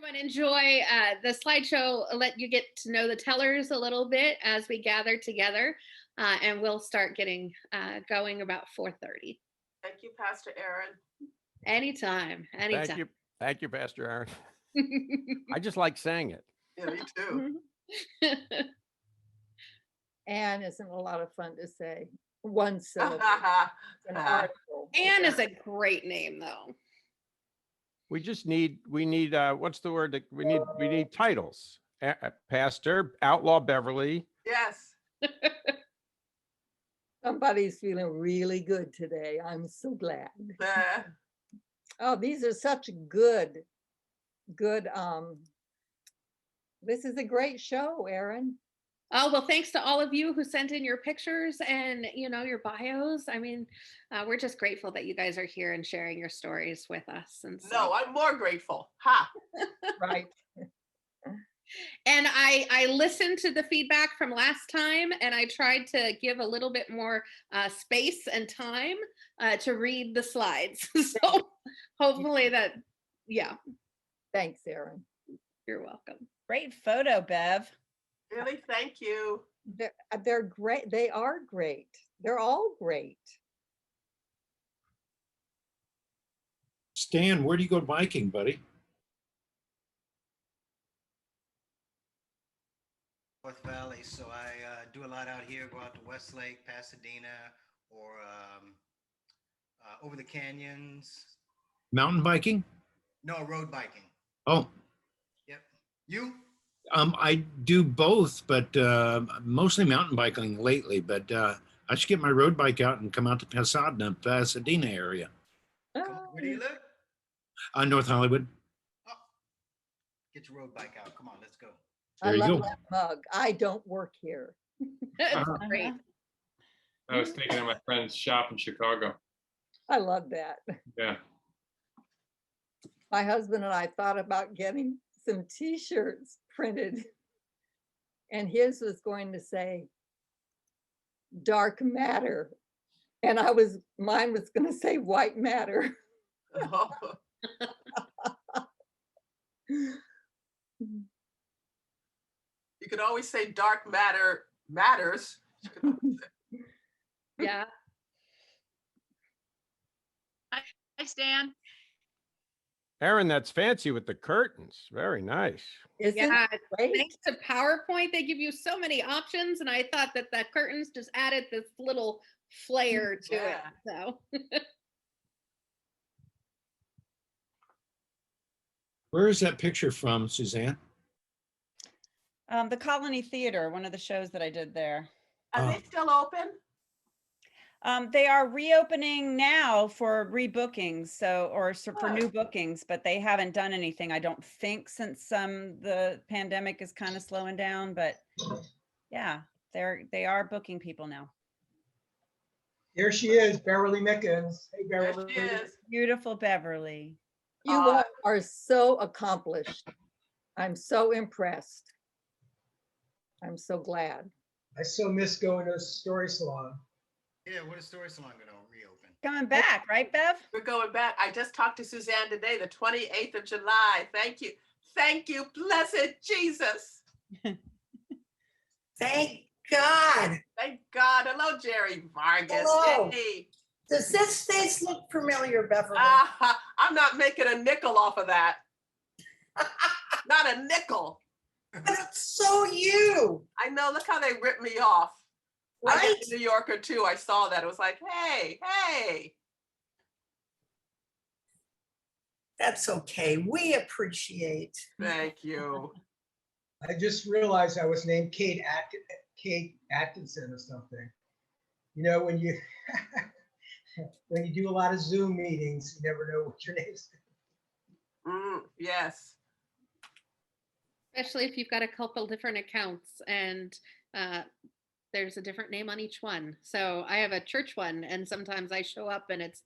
And enjoy the slideshow. Let you get to know the tellers a little bit as we gather together, and we'll start getting going about 4:30. Thank you, Pastor Erin. Anytime. Thank you, Pastor Erin. I just like saying it. Yeah, me too. Anne isn't a lot of fun to say. One syllable. An article. Anne is a great name, though. We need what's the word that we need titles. Pastor, Outlaw Beverly. Yes. Somebody's feeling really good today. I'm so glad. Oh, these are such good, this is a great show, Erin. Oh, well, thanks to all of you who sent in your pictures and, your bios. I mean, we're just grateful that you guys are here and sharing your stories with us. And so. No, I'm more grateful. Ha! Right. And I listened to the feedback from last time, and I tried to give a little bit more space and time to read the slides. So hopefully that, yeah. Thanks, Erin. You're welcome. Great photo, Bev. Really, thank you. They're great. They are great. They're all great. Stan, where do you go biking, buddy? North Valley, so I do a lot out here, go out to Westlake, Pasadena, or over the canyons. Mountain biking? No, road biking. Oh. Yep. You? I do both, but mostly mountain biking lately, but I should get my road bike out and come out to Pasadena area. Where do you live? North Hollywood. Oh. Get your road bike out. Come on, let's go. I love that mug. I don't work here. It's great. I was thinking of my friend's shop in Chicago. I love that. Yeah. My husband and I thought about getting some t-shirts printed, and his was going to say dark matter, and mine was going to say white matter. Oh. You could always say dark matter matters. Yeah. Hi, Stan. Erin, that's fancy with the curtains. Very nice. Yeah, thanks to PowerPoint, they give you so many options, and I thought that the curtains just added this little flair to it. So. Where is that picture from, Suzanne? The Colony Theater, one of the shows that I did there. Are they still open? They are reopening now for rebookings, for new bookings, but they haven't done anything, I don't think, since the pandemic is kind of slowing down. But yeah, they are booking people now. Here she is, Beverly Mickins. Hey, Beverly. There she is. Beautiful Beverly. You are so accomplished. I'm so impressed. I'm so glad. I so miss going to a story salon. Yeah, what is Story Salon going to reopen? Coming back, right, Bev? We're going back. I just talked to Suzanne today, the 28th of July. Thank you. Thank you, blessed Jesus. Thank God. Thank God. Hello, Jerry Vargas. Hello. Hey. Does this face look familiar, Beverly? I'm not making a nickel off of that. Not a nickel. But it's so you. I know. Look how they ripped me off. Right? I get the New Yorker too. I saw that. It was like, hey. That's okay. We appreciate. Thank you. I just realized I was named Kate Atkinson or something. You know, when you when you do a lot of Zoom meetings, you never know what your name is. Yes. Especially if you've got a couple different accounts and there's a different name on each one. So I have a church one, and sometimes I show up and it's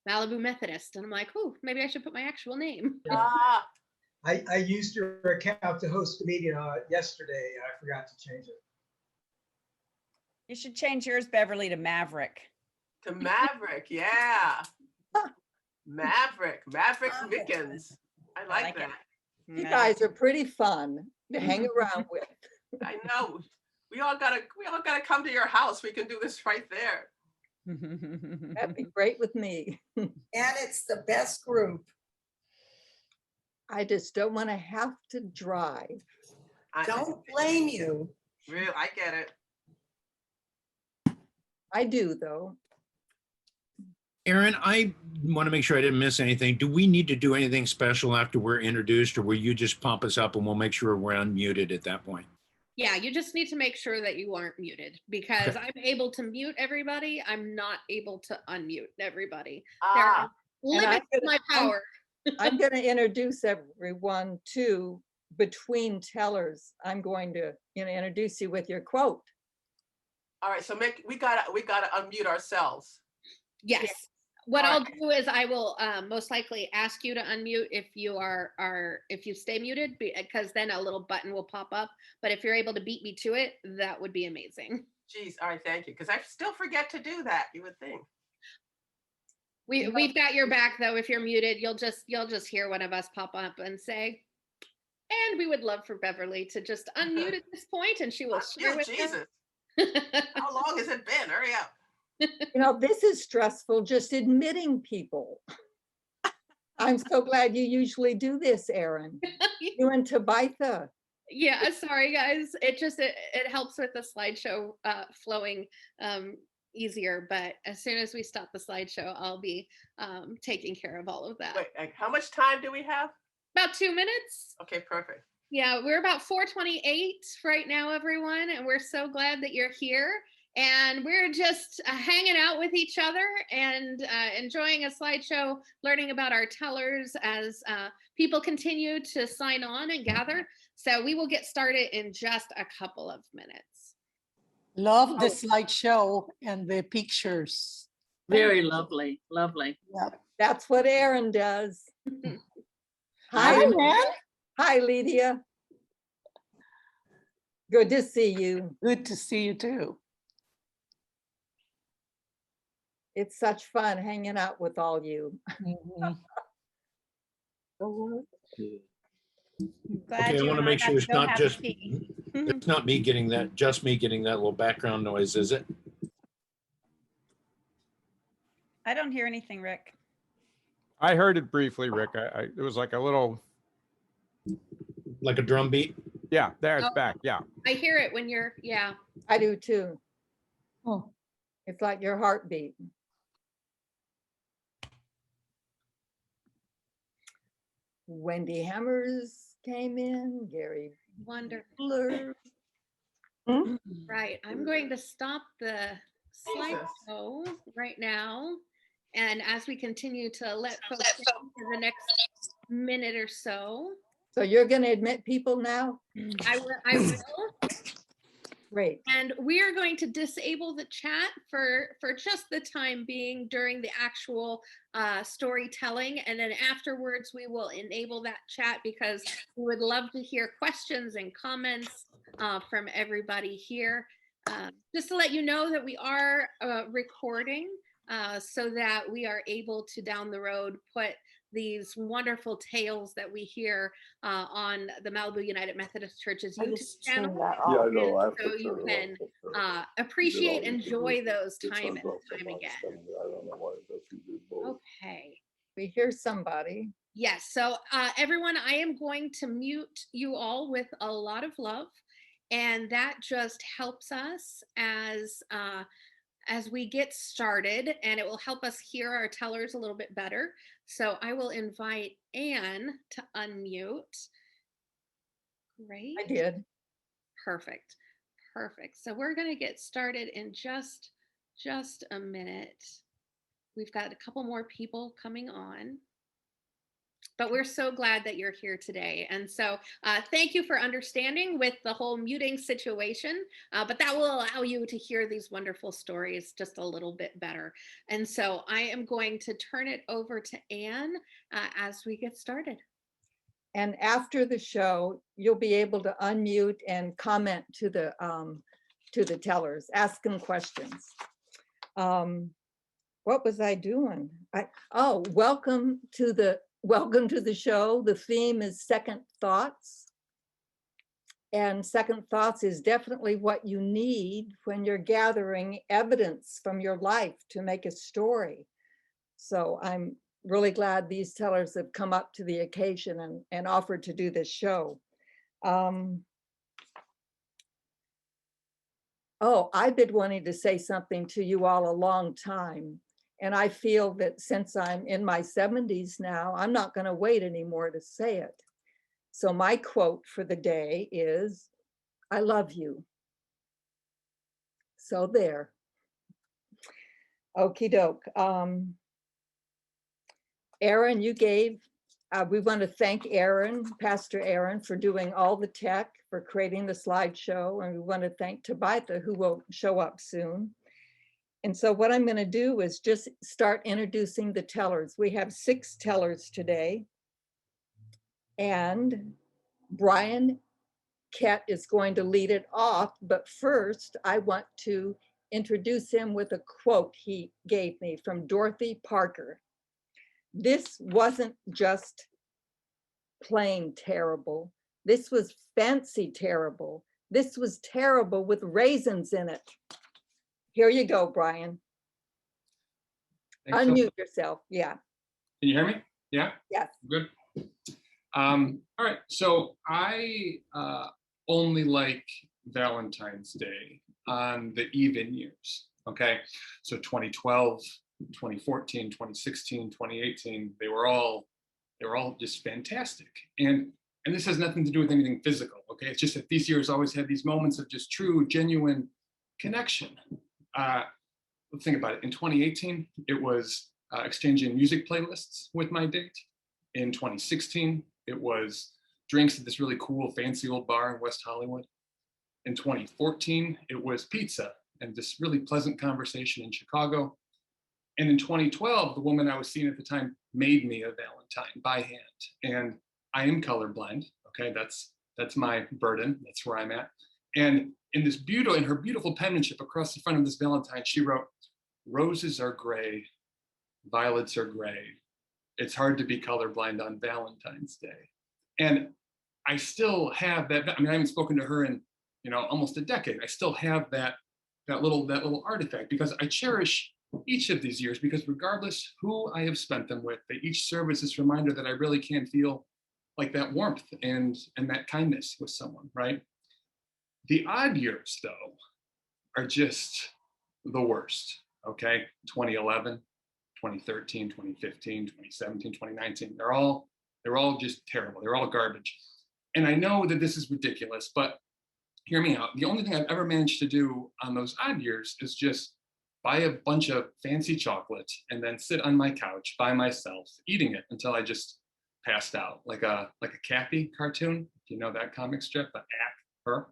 Malibu Methodist, and I'm like, oh, maybe I should put my actual name. I used your account to host a meeting yesterday. I forgot to change it. You should change yours, Beverly, to Maverick. To Maverick, yeah. Maverick Mickins. I like that. You No. guys are pretty fun to hang around with. I know. We all gotta come to your house. We can do this right there. That'd be great with me. And it's the best group. I just don't want to have to drive. Don't blame you. Real, I get it. I do, though. Erin, I want to make sure I didn't miss anything. Do we need to do anything special after we're introduced, or will you just pump us up and we'll make sure we're unmuted at that point? Yeah, you just need to make sure that you aren't muted, because I'm able to mute everybody. I'm not able to unmute everybody. There are Ah, limits to my power. I'm going to introduce everyone to Between Tellers. I'm going to introduce you with your quote. all right. So we gotta unmute ourselves. Yes. What All I'll right. do is I will most likely ask you to unmute if you if you stay muted, because then a little button will pop up. But if you're able to beat me to it, that would be amazing. Jeez. All right. Thank you. Because I still forget to do that. You would think. We've got your back though. If you're muted, you'll just hear one of us pop up and say, and we would love for Beverly to just unmute at this point, and she will share with Jesus. us. How long has it been? Hurry up. This is stressful, just admitting people. I'm so glad you usually do this, Erin. You and Tabitha. Yeah, sorry guys. It helps with the slideshow flowing easier, but as soon as we stop the slideshow, I'll be taking care of all of that. Wait, how much time do we have? About 2 minutes. Okay, perfect. Yeah, we're about 4:28 right now, everyone, and we're so glad that you're here. And we're just hanging out with each other and enjoying a slideshow, learning about our tellers as people continue to sign on and gather. So we will get started in just a couple of minutes. Love the slideshow and the pictures. Very lovely, lovely. Yeah. That's what Erin does. Hi, man. Hi, Lydia. Good to see you. Good to see you too. It's such fun hanging out with all you. Mhm. Glad Okay, I you want to and make got sure it's go not have a just, tea. it's not me getting that, just me getting that little background noise, is it? I don't hear anything, Rick. I heard it briefly, Rick. It was like a little, Like a drum beat? yeah, there it's Oh. back. Yeah. I hear it when you're, yeah. I do too. Oh, It's like your heartbeat. Wendy Hammers came in, Gary Wonderful. Buller. Right. I'm going to stop the Jesus. slideshow right now. And as we continue to let folks in for the next minute or so, So you're going to admit people now? I will. Great. And we are going to disable the chat for just the time being during the actual storytelling. And then afterwards, we will enable that chat because we would love to hear questions and comments from everybody here. Just to let you know that we are recording so that we are able to down the road put these wonderful tales that we hear on the Malibu United Methodist Church's YouTube channel. Yeah, I know. I have So to you turn it can off. appreciate, You know, enjoy those it time turns and off time my again. stomach. I don't know why it does. You do both. Okay. We hear somebody. Yes. So everyone, I am going to mute you all with a lot of love. And that just helps us as we get started, and it will help us hear our tellers a little bit better. So I will invite Anne to unmute. Great. I did. Perfect. Perfect. So we're going to get started in just a minute. We've got a couple more people coming on. But we're so glad that you're here today. And so thank you for understanding with the whole muting situation, but that will allow you to hear these wonderful stories just a little bit better. And so I am going to turn it over to Anne as we get started. And after the show, you'll be able to unmute and comment to the tellers, ask them questions. What was I doing? Welcome to the welcome to the show. The theme is second thoughts. And second thoughts is definitely what you need when you're gathering evidence from your life to make a story. So I'm really glad these tellers have come up to the occasion and offered to do this show. Oh, I've been wanting to say something to you all a long time. And I feel that since I'm in my 70s now, I'm not going to wait anymore to say it. So my quote for the day is, I love you. So there. Okie doke. Erin, you gave, we want to thank Erin, Pastor Erin, for doing all the tech, for creating the slideshow. And we want to thank Tabitha, who will show up soon. And so what I'm going to do is just start introducing the tellers. We have 6 tellers today. And Bryan Kett is going to lead it off. But first, I want to introduce him with a quote he gave me from Dorothy Parker. This wasn't just plain terrible. This was fancy terrible. This was terrible with raisins in it. Here you go, Bryan. Thanks, Unmute yourself. Yeah. Can you hear me? Yeah? Yes. Good. All right. So I only like Valentine's Day on the even years. Okay. So 2012, 2014, 2016, 2018, they were all just fantastic. And this has nothing to do with anything physical. Okay. It's just that these years always had these moments of just true, genuine connection. Let's think about it. In 2018, it was exchanging music playlists with my date. In 2016, it was drinks at this really cool, fancy old bar in West Hollywood. In 2014, it was pizza and this really pleasant conversation in Chicago. And in 2012, the woman I was seeing at the time made me a Valentine by hand. And I am colorblind. Okay, that's my burden. That's where I'm at. And in her beautiful penmanship across the front of this Valentine, she wrote, "Roses are gray, violets are gray. It's hard to be colorblind on Valentine's Day." And I still have that. I mean, I haven't spoken to her in, almost a decade. I still have that little artifact because I cherish each of these years, because regardless who I have spent them with, they each serve as this reminder that I really can feel like that warmth and that kindness with someone, right? The odd years, though, are just the worst, okay? 2011, 2013, 2015, 2017, 2019, they're all just terrible. They're all garbage. And I know that this is ridiculous, but hear me out. The only thing I've ever managed to do on those odd years is just buy a bunch of fancy chocolate and then sit on my couch by myself eating it until I just passed out, like a Kathy cartoon. Do you know that comic strip, the her?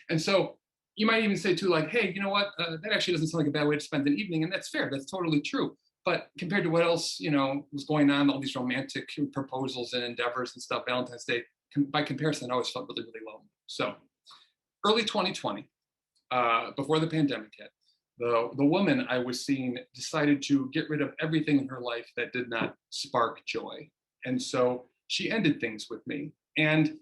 And so you might even say too, like, hey, you know what? That actually doesn't sound like a bad way to spend an evening, and that's fair. That's totally true. But compared to what else, was going on, all these romantic proposals and endeavors and stuff, Valentine's Day, by comparison, I always felt really, really lonely. So early 2020, before the pandemic hit, the woman I was seeing decided to get rid of everything in her life that did not spark joy. And so she ended things with me, and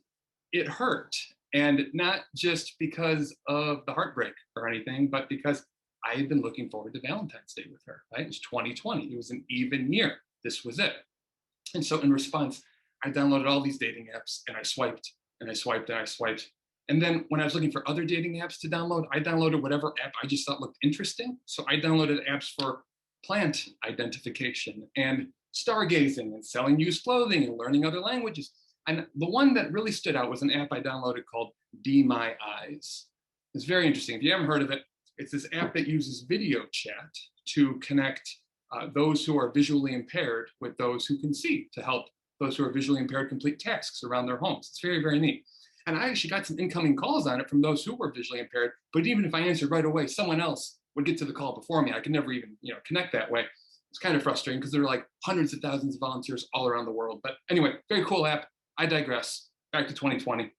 it hurt. And not just because of the heartbreak or anything, but because I had been looking forward to Valentine's Day with her, right? It was 2020. It was an even year. This was it. And so in response, I downloaded all these dating apps and I swiped and I swiped and I swiped. And then when I was looking for other dating apps to download, I downloaded whatever app I just thought looked interesting. So I downloaded apps for plant identification and stargazing and selling used clothing and learning other languages. And the one that really stood out was an app I downloaded called Be My Eyes. It's very interesting. If you haven't heard of it, it's this app that uses video chat to connect those who are visually impaired with those who can see, to help those who are visually impaired complete tasks around their homes. It's very, very neat. And I actually got some incoming calls on it from those who were visually impaired, but even if I answered right away, someone else would get to the call before me. I could never even connect that way. It's kind of frustrating because there are like hundreds of thousands of volunteers all around the world. But anyway, very cool app. I digress. Back to 2020.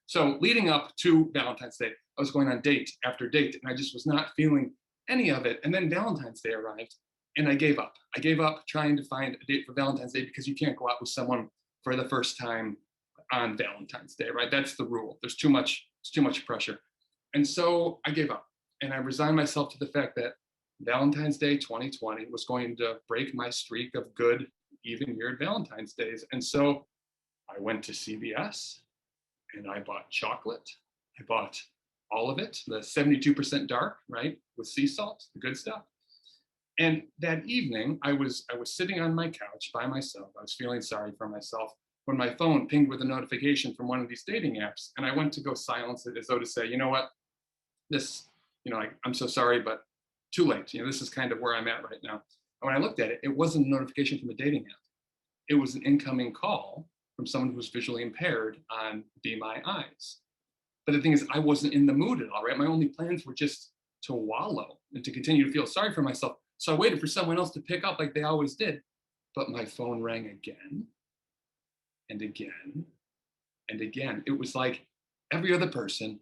So leading up to Valentine's Day, I was going on date after date, and I just was not feeling any of it. And then Valentine's Day arrived, And I gave up. I gave up trying to find a date for Valentine's Day because you can't go out with someone for the first time on Valentine's Day, right? That's the rule. It's too much pressure. And so I gave up and I resigned myself to the fact that Valentine's Day 2020 was going to break my streak of good, even-yeared Valentine's Days. And so I went to CVS and I bought chocolate. I bought all of it, the 72% dark, right? With sea salt, the good stuff. And that evening, I was sitting on my couch by myself. I was feeling sorry for myself when my phone pinged with a notification from one of these dating apps. And I went to go silence it as though to say, you know what, this, I'm so sorry, but too late. This is kind of where I'm at right now. And when I looked at it, it wasn't a notification from a dating app. It was an incoming call from someone who was visually impaired on Be My Eyes. But the thing is, I wasn't in the mood at all, right? My only plans were just to wallow and to continue to feel sorry for myself. So I waited for someone else to pick up like they always did. But my phone rang again and again and again. It was like every other person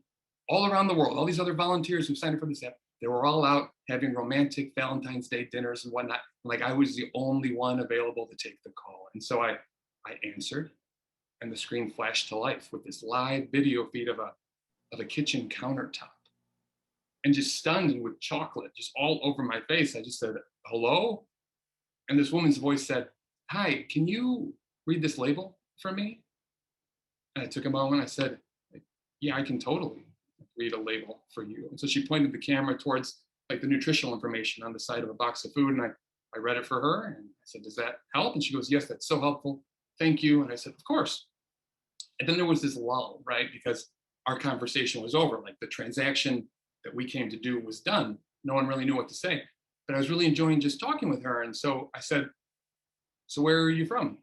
all around the world, all these other volunteers who signed up for this app, they were all out having romantic Valentine's Day dinners and whatnot. Like I was the only one available to take the call. And so I answered and the screen flashed to life with this live video feed of a kitchen countertop. And just stunned and with chocolate just all over my face, I just said, hello? And this woman's voice said, hi, can you read this label for me? And I took a moment, I said, yeah, I can totally read a label for you. And so she pointed the camera towards like the nutritional information on the side of a box of food. And I read it for her and I said, does that help? And she goes, yes, that's so helpful. Thank you. And I said, of course. And then there was this lull, right? Because our conversation was over, like the transaction that we came to do was done. No one really knew what to say, but I was really enjoying just talking with her. And so I said, so where are you from?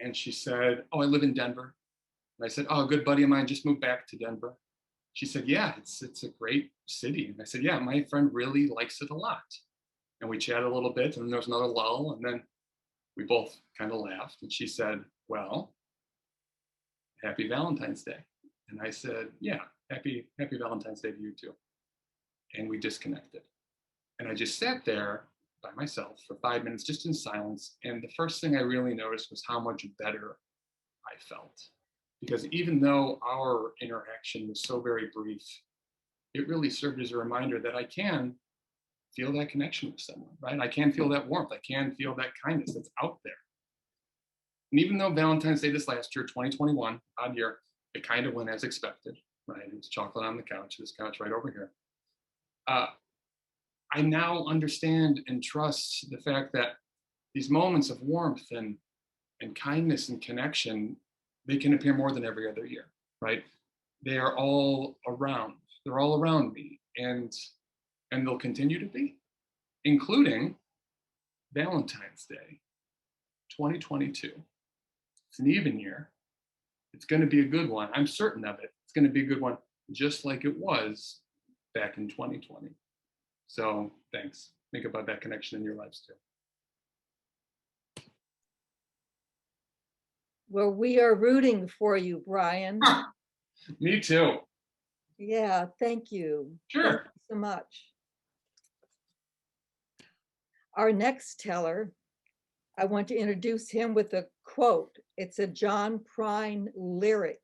And she said, oh, I live in Denver. And I said, oh, a good buddy of mine just moved back to Denver. She said, yeah, it's a great city. And I said, yeah, my friend really likes it a lot. And we chatted a little bit and then there was another lull and then we both kind of laughed. And she said, well, happy Valentine's Day. And I said, yeah, happy Valentine's Day to you too. And we disconnected. And I just sat there by myself for 5 minutes, just in silence. And the first thing I really noticed was how much better I felt. Because even though our interaction was so very brief, it really served as a reminder that I can feel that connection with someone, right? I can feel that warmth. I can feel that kindness that's out there. And even though Valentine's Day this last year, 2021, odd year, it kind of went as expected, right? It was chocolate on the couch, this couch right over here. I now understand and trust the fact that these moments of warmth and kindness and connection, they can appear more than every other year, right? They are all around. They're all around me, and they'll continue to be, including Valentine's Day 2022. It's an even year. It's going to be a good one. I'm certain of it. It's going to be a good one, just like it was back in 2020. So thanks. Think about that connection in your lives too. Well, we are rooting for you, Bryan. Me too. Yeah, thank you. Sure. Thank you so much. Our next teller, I want to introduce him with a quote. It's a John Prine lyric.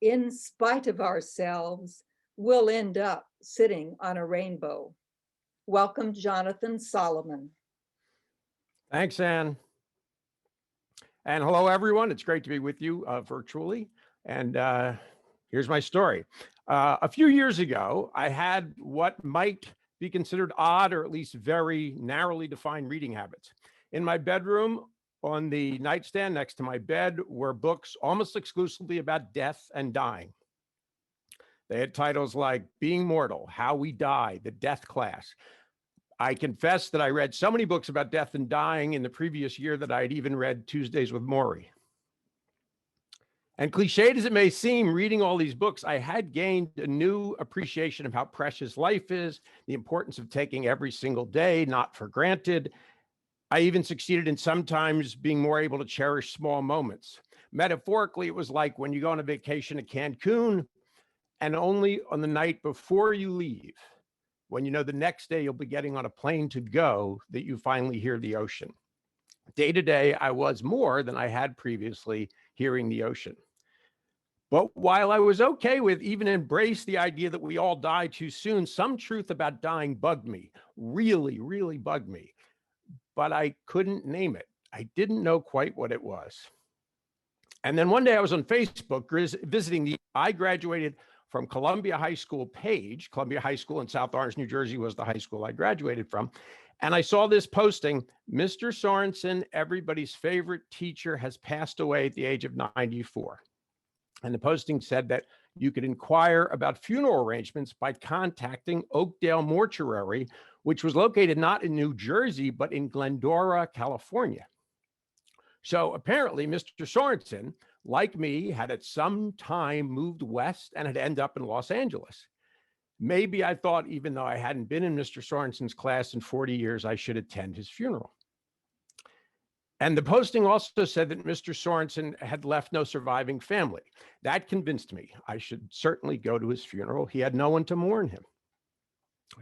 In spite of ourselves, we'll end up sitting on a rainbow. Welcome, Jonathan Sullivan. Thanks, Anne. And hello, everyone. It's great to be with you virtually. And here's my story. A few years ago, I had what might be considered odd or at least very narrowly defined reading habits. In my bedroom, on the nightstand next to my bed, were books almost exclusively about death and dying. They had titles like Being Mortal, How We Die, The Death Class. I confess that I read so many books about death and dying in the previous year that I had even read Tuesdays with Morrie. And cliched as it may seem, reading all these books, I had gained a new appreciation of how precious life is, the importance of taking every single day not for granted. I even succeeded in sometimes being more able to cherish small moments. Metaphorically, it was like when you go on a vacation to Cancun and only on the night before you leave when you know the next day you'll be getting on a plane to go, that you finally hear the ocean. Day to day, I was more than I had previously hearing the ocean. But while I was okay with even embrace the idea that we all die too soon, some truth about dying bugged me, really, really bugged me. But I couldn't name it. I didn't know quite what it was. And then one day I was on Facebook visiting I graduated from Columbia High School page. Columbia High School in South Orange, New Jersey was the high school I graduated from. And I saw this posting, Mr. Sorensen, everybody's favorite teacher, has passed away at the age of 94. And the posting said that you could inquire about funeral arrangements by contacting Oakdale Mortuary, which was located not in New Jersey, but in Glendora, California. So apparently Mr. Sorensen, like me, had at some time moved west and had ended up in Los Angeles. Maybe I thought, even though I hadn't been in Mr. Sorensen's class in 40 years, I should attend his funeral. And the posting also said that Mr. Sorensen had left no surviving family. That convinced me I should certainly go to his funeral. He had no one to mourn him.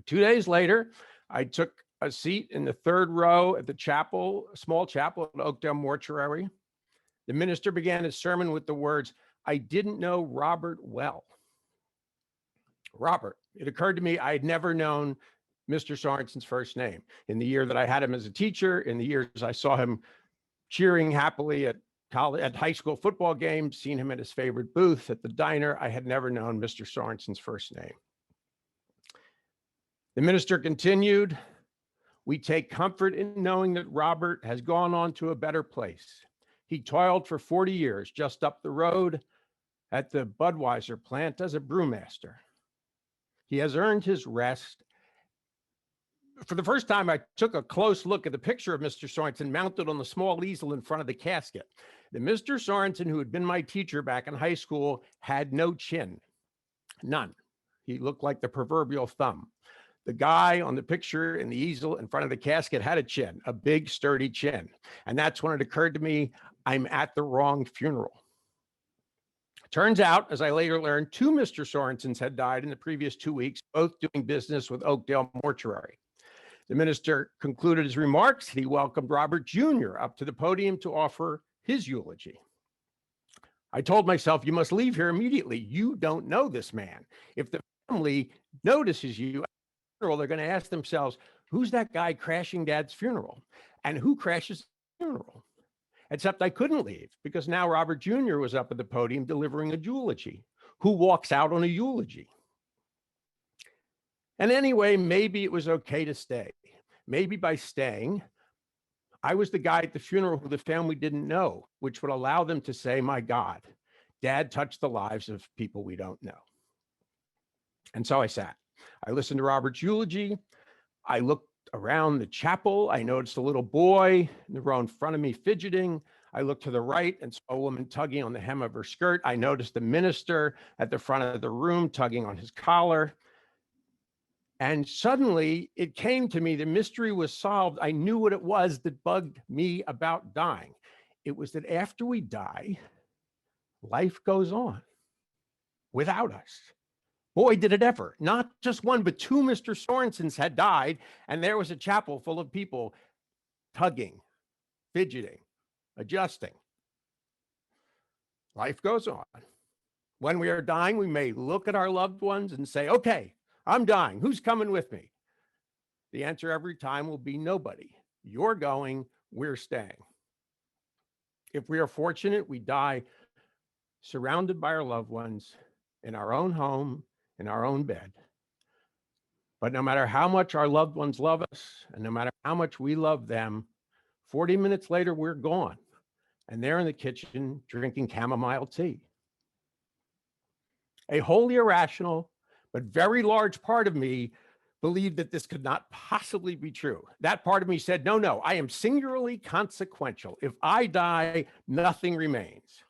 2 days later, I took a seat in the third row at the chapel, small chapel at Oakdale Mortuary. The minister began his sermon with the words, "I didn't know Robert well." Robert. It occurred to me I had never known Mr. Sorensen's first name. In the year that I had him as a teacher, in the years I saw him cheering happily at high school football games, seen him at his favorite booth at the diner, I had never known Mr. Sorensen's first name. The minister continued, "We take comfort in knowing that Robert has gone on to a better place. He toiled for 40 years just up the road at the Budweiser plant as a brewmaster. He has earned his rest." For the first time, I took a close look at the picture of Mr. Sorensen mounted on the small easel in front of the casket. The Mr. Sorensen who had been my teacher back in high school had no chin, none. He looked like the proverbial thumb. The guy on the picture in the easel in front of the casket had a chin, a big, sturdy chin. And that's when it occurred to me, I'm at the wrong funeral. Turns out, as I later learned, 2 Mr. Sorensens had died in the previous 2 weeks, both doing business with Oakdale Mortuary. The minister concluded his remarks. He welcomed Robert Jr. up to the podium to offer his eulogy. I told myself, you must leave here immediately. You don't know this man. If the family notices you at the funeral, they're going to ask themselves, who's that guy crashing Dad's funeral? And who crashes the funeral? Except I couldn't leave because now Robert Jr. was up at the podium delivering a eulogy. Who walks out on a eulogy? And anyway, maybe it was okay to stay. Maybe by staying, I was the guy at the funeral who the family didn't know, which would allow them to say, my God, Dad touched the lives of people we don't know. And so I sat. I listened to Robert's eulogy. I looked around the chapel. I noticed a little boy in the row in front of me fidgeting. I looked to the right and saw a woman tugging on the hem of her skirt. I noticed the minister at the front of the room tugging on his collar. And suddenly it came to me, the mystery was solved. I knew what it was that bugged me about dying. It was that after we die, life goes on without us. Boy, did it ever. Not just one, but 2 Mr. Sorensens had died, and there was a chapel full of people tugging, fidgeting, adjusting. Life goes on. When we are dying, we may look at our loved ones and say, okay, I'm dying. Who's coming with me? The answer every time will be nobody. You're going, we're staying. If we are fortunate, we die surrounded by our loved ones in our own home, in our own bed. But no matter how much our loved ones love us, and no matter how much we love them, 40 minutes later, we're gone. And they're in the kitchen drinking chamomile tea. A wholly irrational, but very large part of me believed that this could not possibly be true. That part of me said, no, I am singularly consequential. If I die, nothing remains.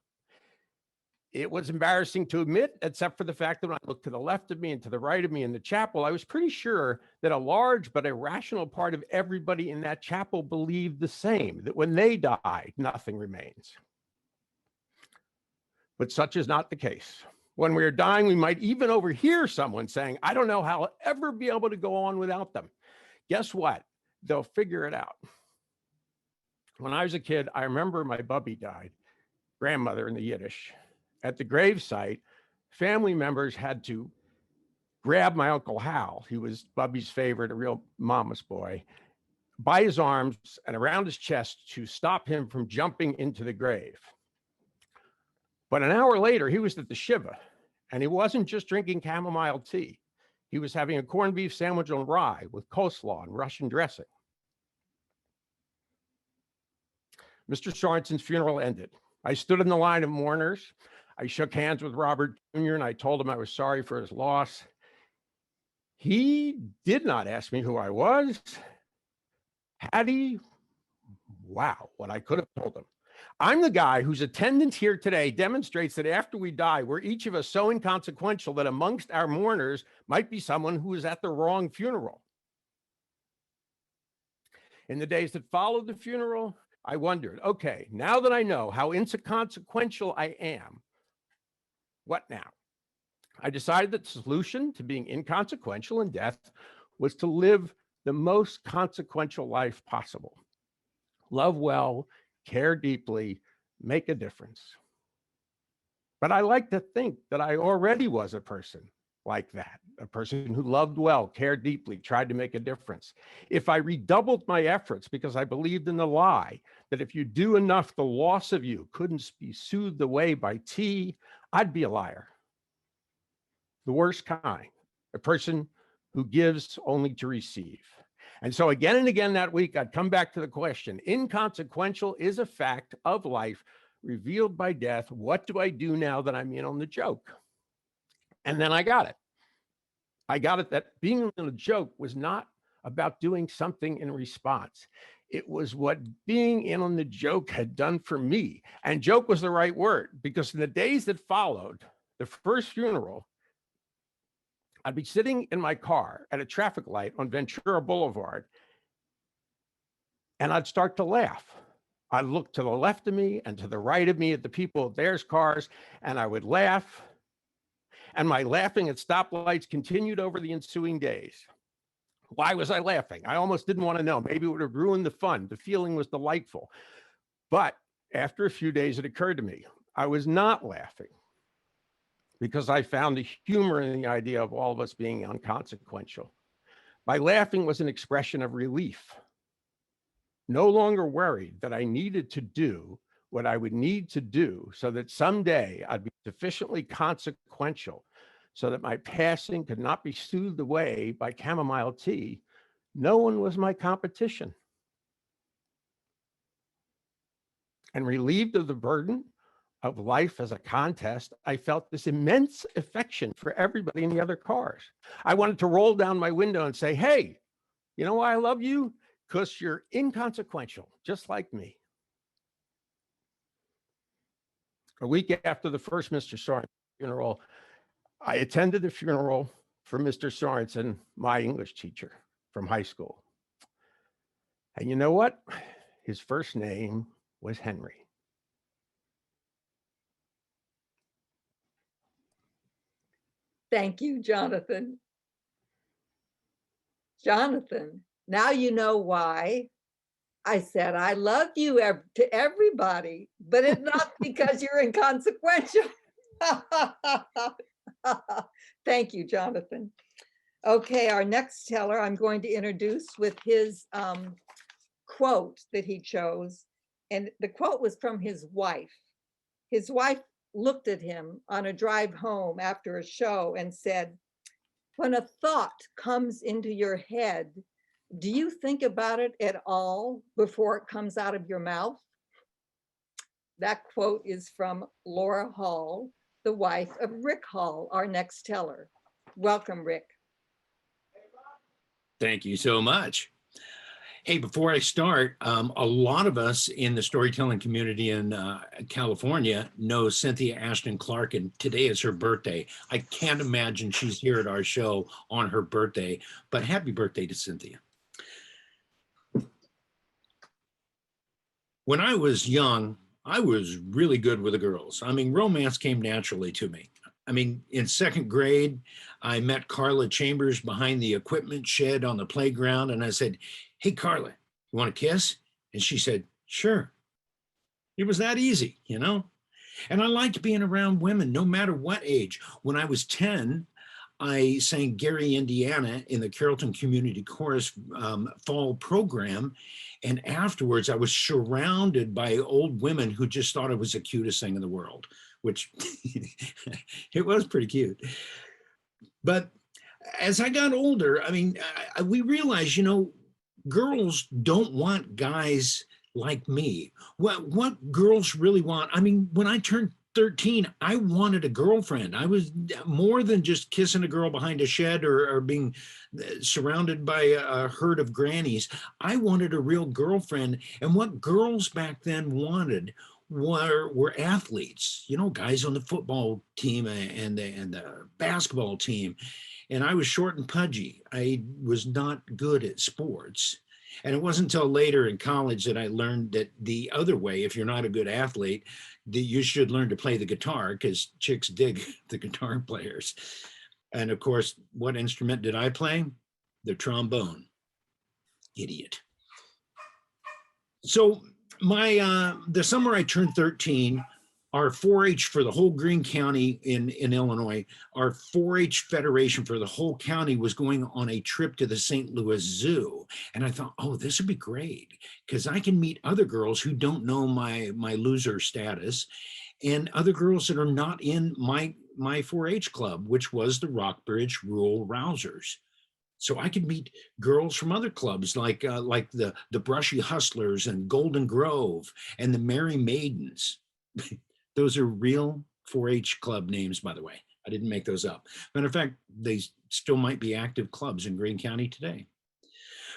It was embarrassing to admit, except for the fact that when I looked to the left of me and to the right of me in the chapel, I was pretty sure that a large but irrational part of everybody in that chapel believed the same, that when they die, nothing remains. But such is not the case. When we are dying, we might even overhear someone saying, I don't know how I'll ever be able to go on without them. Guess what? They'll figure it out. When I was a kid, I remember my bubby died, grandmother in the Yiddish. At the gravesite, family members had to grab my Uncle Hal. He was Bubby's favorite, a real mama's boy, by his arms and around his chest to stop him from jumping into the grave. But an hour later, he was at the Shiva, and he wasn't just drinking chamomile tea. He was having a corned beef sandwich on rye with coleslaw and Russian dressing. Mr. Sorensen's funeral ended. I stood in the line of mourners. I shook hands with Robert Jr., and I told him I was sorry for his loss. He did not ask me who I was. Had he? Wow, what I could have told him. I'm the guy whose attendance here today demonstrates that after we die, we're each of us so inconsequential that amongst our mourners might be someone who is at the wrong funeral. In the days that followed the funeral, I wondered, okay, now that I know how inconsequential I am, what now? I decided that the solution to being inconsequential in death was to live the most consequential life possible. Love well, care deeply, make a difference. But I like to think that I already was a person like that, a person who loved well, cared deeply, tried to make a difference. If I redoubled my efforts because I believed in the lie that if you do enough, the loss of you couldn't be soothed away by tea, I'd be a liar. The worst kind, a person who gives only to receive. And so again and again that week, I'd come back to the question, inconsequential is a fact of life revealed by death. What do I do now that I'm in on the joke? And then I got it. I got it that being in a joke was not about doing something in response. It was what being in on the joke had done for me. And joke was the right word, because in the days that followed the first funeral, I'd be sitting in my car at a traffic light on Ventura Boulevard, and I'd start to laugh. I'd look to the left of me and to the right of me at the people at their cars, and I would laugh. And my laughing at stoplights continued over the ensuing days. Why was I laughing? I almost didn't want to know. Maybe it would have ruined the fun. The feeling was delightful. But after a few days, it occurred to me, I was not laughing, because I found the humor in the idea of all of us being inconsequential. My laughing was an expression of relief, no longer worried that I needed to do what I would need to do so that someday I'd be sufficiently consequential so that my passing could not be soothed away by chamomile tea. No one was my competition. And relieved of the burden of life as a contest, I felt this immense affection for everybody in the other cars. I wanted to roll down my window and say, hey, you know why I love you? Because you're inconsequential, just like me. A week after the first Mr. Sorensen funeral, I attended the funeral for Mr. Sorensen, my English teacher from high school. And you know what? His first name was Henry. Thank you, Jonathan. Jonathan, now you know why I said I love you to everybody, but it's not because you're inconsequential. Thank you, Jonathan. Okay, our next teller I'm going to introduce with his quote that he chose. And the quote was from his wife. His wife looked at him on a drive home after a show and said, when a thought comes into your head, do you think about it at all before it comes out of your mouth? That quote is from Laura Hall, the wife of Rick Hall, our next teller. Welcome, Rick. Thank you so much. Hey, before I start, a lot of us in the storytelling community in California know Cynthia Ashton Clark, and today is her birthday. I can't imagine she's here at our show on her birthday, but happy birthday to Cynthia. When I was young, I was really good with the girls. I mean, romance came naturally to me. I mean, in second grade, I met Carla Chambers behind the equipment shed on the playground. And I said, "Hey, Carla, you want a kiss?" And she said, "Sure." It was that easy, you know? And I liked being around women, no matter what age. When I was 10, I sang Gary, Indiana in the Carrollton Community Chorus fall program. And afterwards, I was surrounded by old women who just thought I was the cutest thing in the world, which it was pretty cute. But as I got older, I mean, we realized, you know, girls don't want guys like me. What girls really want, I mean, when I turned 13, I wanted a girlfriend. I was more than just kissing a girl behind a shed or being surrounded by a herd of grannies. I wanted a real girlfriend. And what girls back then wanted were athletes, you know, guys on the football team and the basketball team. And I was short and pudgy. I was not good at sports. And it wasn't until later in college that I learned that the other way, if you're not a good athlete, that you should learn to play the guitar, because chicks dig the guitar players. And of course, what instrument did I play? The trombone. Idiot. So the summer I turned 13, our 4-H for the whole Greene County in Illinois, our 4-H federation for the whole county was going on a trip to the St. Louis Zoo. And I thought, oh, this would be great, because I can meet other girls who don't know my loser status, and other girls that are not in my 4-H club, which was the Rockbridge Rural Rousers. So I could meet girls from other clubs like the Brushy Hustlers and Golden Grove and the Merry Maidens. Those are real 4-H club names, by the way. I didn't make those up. Matter of fact, they still might be active clubs in Greene County today.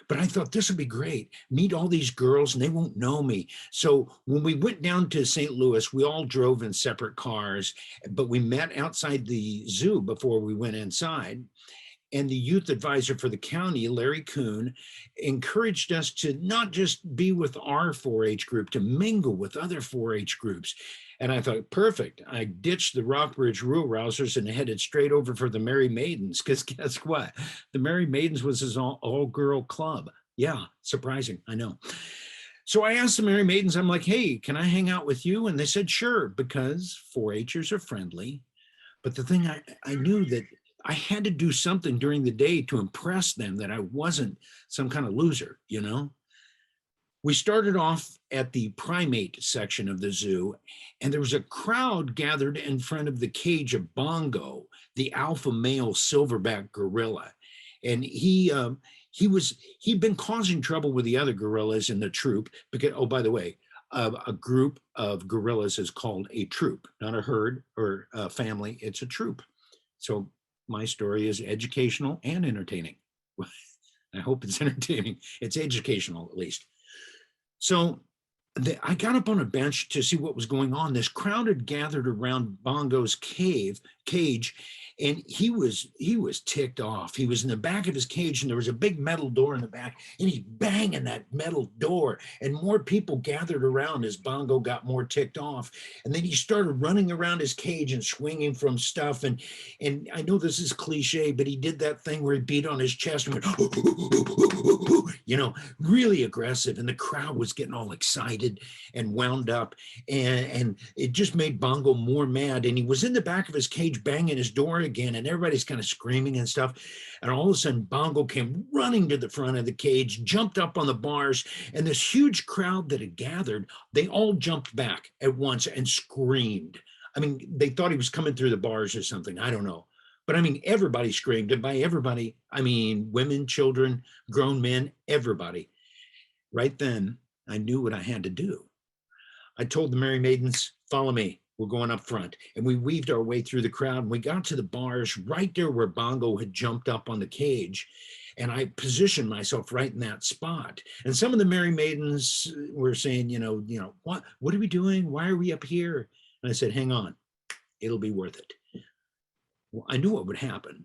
But I thought this would be great. Meet all these girls and they won't know me. So when we went down to St. Louis, we all drove in separate cars, but we met outside the zoo before we went inside. And the youth advisor for the county, Larry Kuhn, encouraged us to not just be with our 4-H group, to mingle with other 4-H groups. And I thought, perfect. I ditched the Rockbridge Rural Rousers and headed straight over for the Merry Maidens, because guess what? The Merry Maidens was his all-girl club. Yeah, surprising, I know. So I asked the Merry Maidens, I'm like, hey, can I hang out with you? And they said, sure, because 4-Hers are friendly. But the thing I knew that I had to do something during the day to impress them that I wasn't some kind of loser, you know? We started off at the primate section of the zoo, and there was a crowd gathered in front of the cage of Bongo, the alpha male silverback gorilla. And he'd been causing trouble with the other gorillas in the troop because, oh, by the way, a group of gorillas is called a troop, not a herd or a family, it's a troop. So my story is educational and entertaining. I hope it's entertaining. It's educational, at least. So I got up on a bench to see what was going on. This crowd had gathered around Bongo's cage, and he was ticked off. He was in the back of his cage, and there was a big metal door in the back, and he's banging that metal door, and more people gathered around as Bongo got more ticked off. And then he started running around his cage and swinging from stuff. And I know this is cliche, but he did that thing where he beat on his chest and went, you know, really aggressive. And the crowd was getting all excited and wound up, and it just made Bongo more mad. And he was in the back of his cage banging his door again, and everybody's kind of screaming and stuff. And all of a sudden Bongo came running to the front of the cage, jumped up on the bars, and this huge crowd that had gathered, they all jumped back at once and screamed. I mean, they thought he was coming through the bars or something, I don't know. But I mean, everybody screamed, and by everybody, I mean women, children, grown men, everybody. Right then, I knew what I had to do. I told the Merry Maidens, follow me. We're going up front. And we weaved our way through the crowd, and we got to the bars right there where Bongo had jumped up on the cage. And I positioned myself right in that spot. And some of the Merry Maidens were saying, you know, what are we doing? Why are we up here? And I said, hang on, it'll be worth it. Well, I knew what would happen.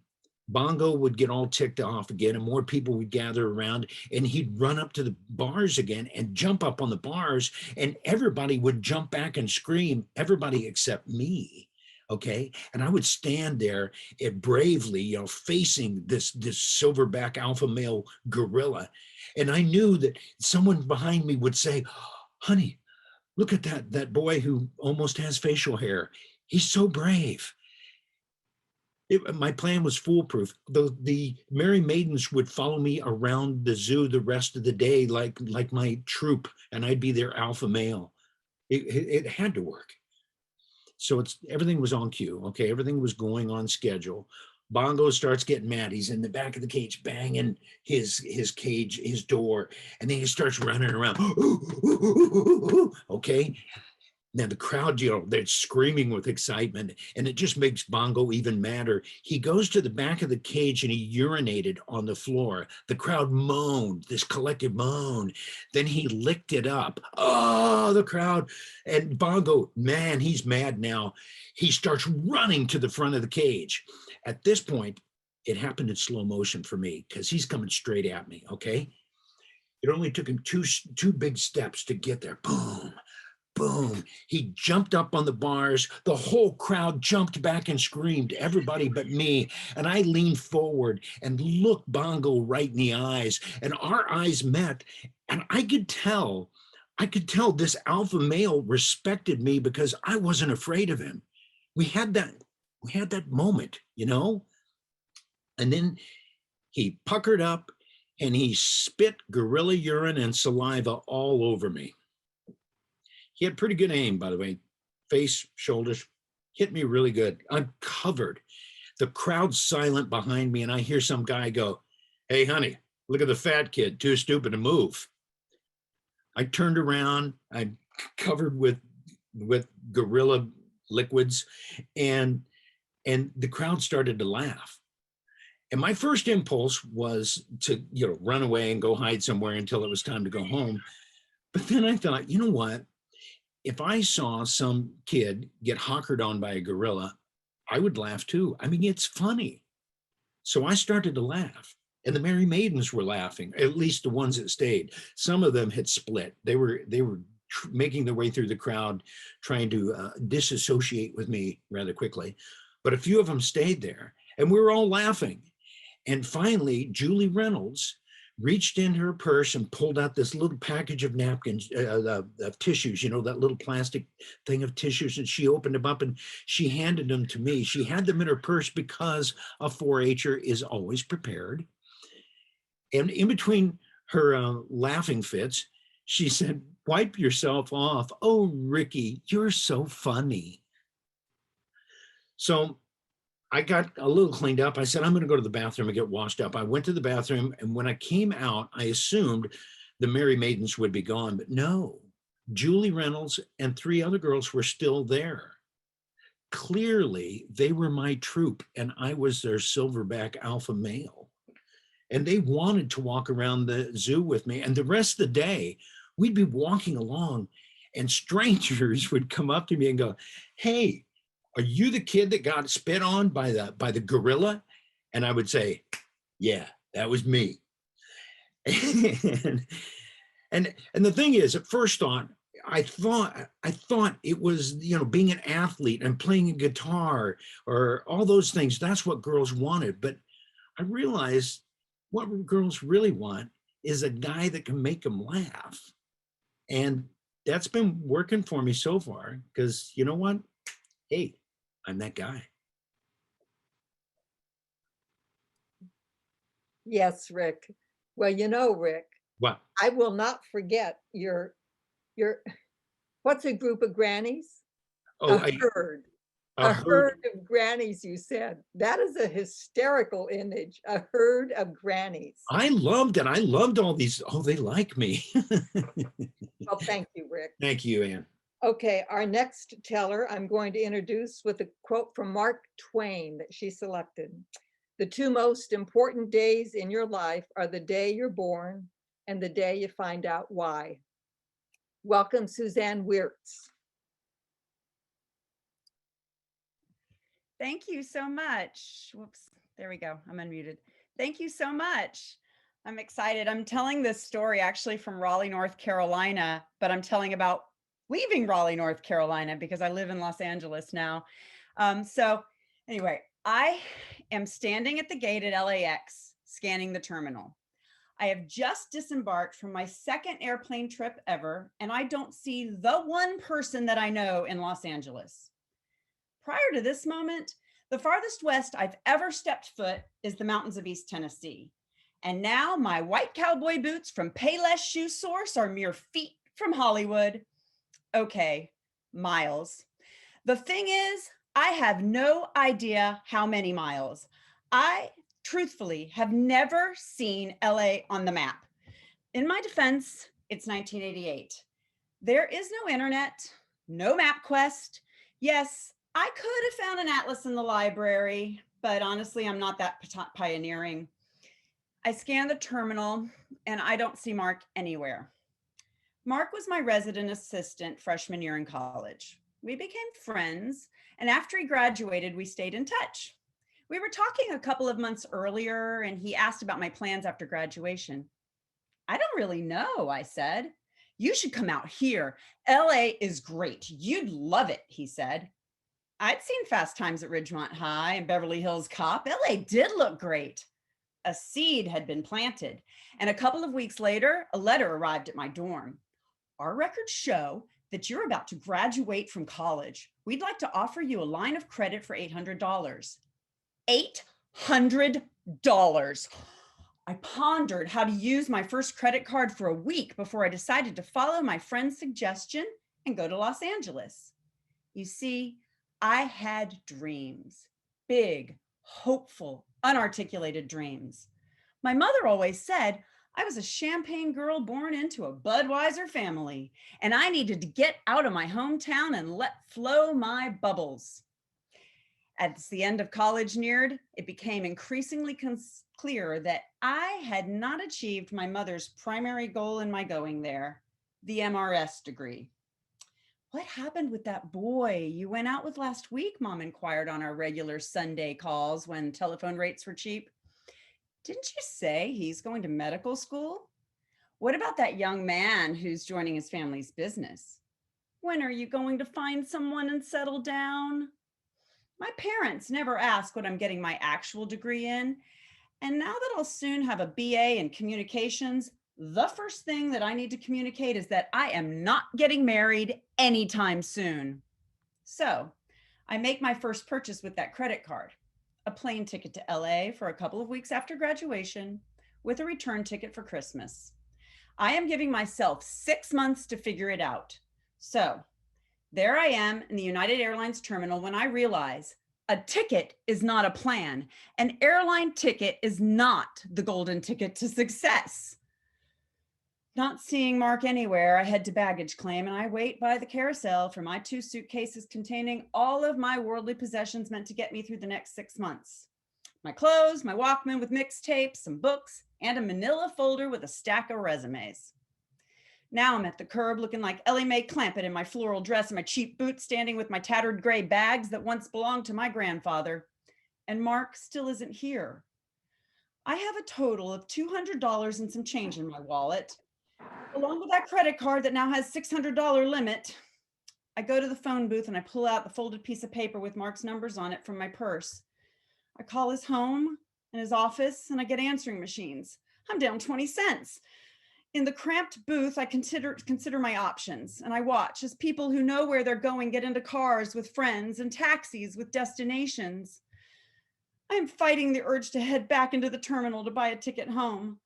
Bongo would get all ticked off again, and more people would gather around, and he'd run up to the bars again and jump up on the bars, and everybody would jump back and scream, everybody except me. Okay. And I would stand there bravely, you know, facing this silverback alpha male gorilla. And I knew that someone behind me would say, honey, look at that boy who almost has facial hair. He's so brave. My plan was foolproof. The merry maidens would follow me around the zoo the rest of the day, like my troop, and I'd be their alpha male. It had to work. So everything was on cue. Okay, everything was going on schedule. Bongo starts getting mad. He's in the back of the cage, banging his cage, his door, and then he starts running around. Okay. Now the crowd, you know, they're screaming with excitement, and it just makes Bongo even madder. He goes to the back of the cage and he urinated on the floor. The crowd moaned, this collective moan. Then he licked it up. Oh, the crowd. And Bongo, man, he's mad now. He starts running to the front of the cage. At this point, it happened in slow motion for me because he's coming straight at me, okay? It only took him two big steps to get there. Boom. Boom. He jumped up on the bars. The whole crowd jumped back and screamed, everybody but me. And I leaned forward and looked Bongo right in the eyes. And our eyes met. And I could tell this alpha male respected me because I wasn't afraid of him. We had that moment, you know? And then he puckered up and he spit gorilla urine and saliva all over me. He had pretty good aim, by the way. Face, shoulders, hit me really good. I'm covered. The crowd's silent behind me, and I hear some guy go, hey, honey, look at the fat kid, too stupid to move. I turned around, I'm covered with gorilla liquids, and the crowd started to laugh. And my first impulse was to, you know, run away and go hide somewhere until it was time to go home. But then I thought, you know what? If I saw some kid get hockered on by a gorilla, I would laugh too. I mean, it's funny. So I started to laugh, and the merry maidens were laughing, at least the ones that stayed. Some of them had split. They were making their way through the crowd, trying to disassociate with me rather quickly. But a few of them stayed there, and we were all laughing. And finally, Julie Reynolds reached in her purse and pulled out this little package of napkins, of tissues, you know, that little plastic thing of tissues, and she opened them up and she handed them to me. She had them in her purse because a 4-H'er is always prepared. And in between her laughing fits, she said, wipe yourself off. Oh, Ricky, you're so funny. So I got a little cleaned up. I said, I'm going to go to the bathroom and get washed up. I went to the bathroom, and when I came out, I assumed the merry maidens would be gone, but no, Julie Reynolds and 3 other girls were still there. Clearly, they were my troop, and I was their silverback alpha male. And they wanted to walk around the zoo with me. And the rest of the day, we'd be walking along, and strangers would come up to me and go, hey, are you the kid that got spit on by the gorilla? And I would say, yeah, that was me. and the thing is, at first I thought it was, you know, being an athlete and playing a guitar or all those things. That's what girls wanted. But I realized what girls really want is a guy that can make them laugh. And that's been working for me so far, because you know what? Hey, I'm that guy. Yes, Rick. Well, you know, Rick, What? I will not forget your what's a group of grannies? Oh, A herd. A herd of grannies, you said. That is a hysterical image, a herd of grannies. I loved it. I loved all these. Oh, they like me. Well, thank you, Rick. Thank you, Anne. Okay, our next teller I'm going to introduce with a quote from Mark Twain that she selected. The 2 most important days in your life are the day you're born and the day you find out why. Welcome, Suzanne Weerts. Thank you so much. Whoops, there we go. I'm unmuted. Thank you so much. I'm excited. I'm telling this story actually from Raleigh, North Carolina, but I'm telling about leaving Raleigh, North Carolina, because I live in Los Angeles now. So anyway, I am standing at the gate at LAX scanning the terminal. I have just disembarked from my second airplane trip ever, and I don't see the one person that I know in Los Angeles. Prior to this moment, the farthest west I've ever stepped foot is the mountains of East Tennessee. And now my white cowboy boots from Payless Shoe Source are mere feet from Hollywood. Okay, miles. The thing is, I have no idea how many miles. I truthfully have never seen LA on the map. In my defense, it's 1988. There is no internet, no MapQuest. Yes, I could have found an atlas in the library, but honestly, I'm not that pioneering. I scan the terminal and I don't see Mark anywhere. Mark was my resident assistant freshman year in college. We became friends, and after he graduated, we stayed in touch. We were talking a couple of months earlier, and he asked about my plans after graduation. I don't really know, I said. You should come out here. LA is great. You'd love it, he said. I'd seen Fast Times at Ridgemont High and Beverly Hills Cop. LA did look great. A seed had been planted, and a couple of weeks later, a letter arrived at my dorm. Our records show that you're about to graduate from college. We'd like to offer you a line of credit for $800. $800. I pondered how to use my first credit card for a week before I decided to follow my friend's suggestion and go to Los Angeles. You see, I had dreams, big, hopeful, unarticulated dreams. My mother always said I was a Champagne girl born into a Budweiser family, and I needed to get out of my hometown and let flow my bubbles. As the end of college neared, it became increasingly clear that I had not achieved my mother's primary goal in my going there, the MRS degree. What happened with that boy you went out with last week? Mom inquired on our regular Sunday calls when telephone rates were cheap. Didn't you say he's going to medical school? What about that young man who's joining his family's business? When are you going to find someone and settle down? My parents never ask what I'm getting my actual degree in. And now that I'll soon have a BA in communications, the first thing that I need to communicate is that I am not getting married anytime soon. So I make my first purchase with that credit card, a plane ticket to LA for a couple of weeks after graduation with a return ticket for Christmas. I am giving myself 6 months to figure it out. So there I am in the United Airlines terminal when I realize a ticket is not a plan. An airline ticket is not the golden ticket to success. Not seeing Mark anywhere, I head to baggage claim and I wait by the carousel for my 2 suitcases containing all of my worldly possessions meant to get me through the next 6 months. My clothes, my Walkman with mixtapes, some books, and a manila folder with a stack of resumes. Now I'm at the curb looking like Ellie Mae Clampett in my floral dress and my cheap boots, standing with my tattered gray bags that once belonged to my grandfather. And Mark still isn't here. I have a total of $200 and some change in my wallet, along with that credit card that now has $600 limit. I go to the phone booth and I pull out the folded piece of paper with Mark's numbers on it from my purse. I call his home and his office and I get answering machines. I'm down 20 cents. In the cramped booth, I consider my options, and I watch as people who know where they're going get into cars with friends and taxis with destinations. I am fighting the urge to head back into the terminal to buy a ticket home.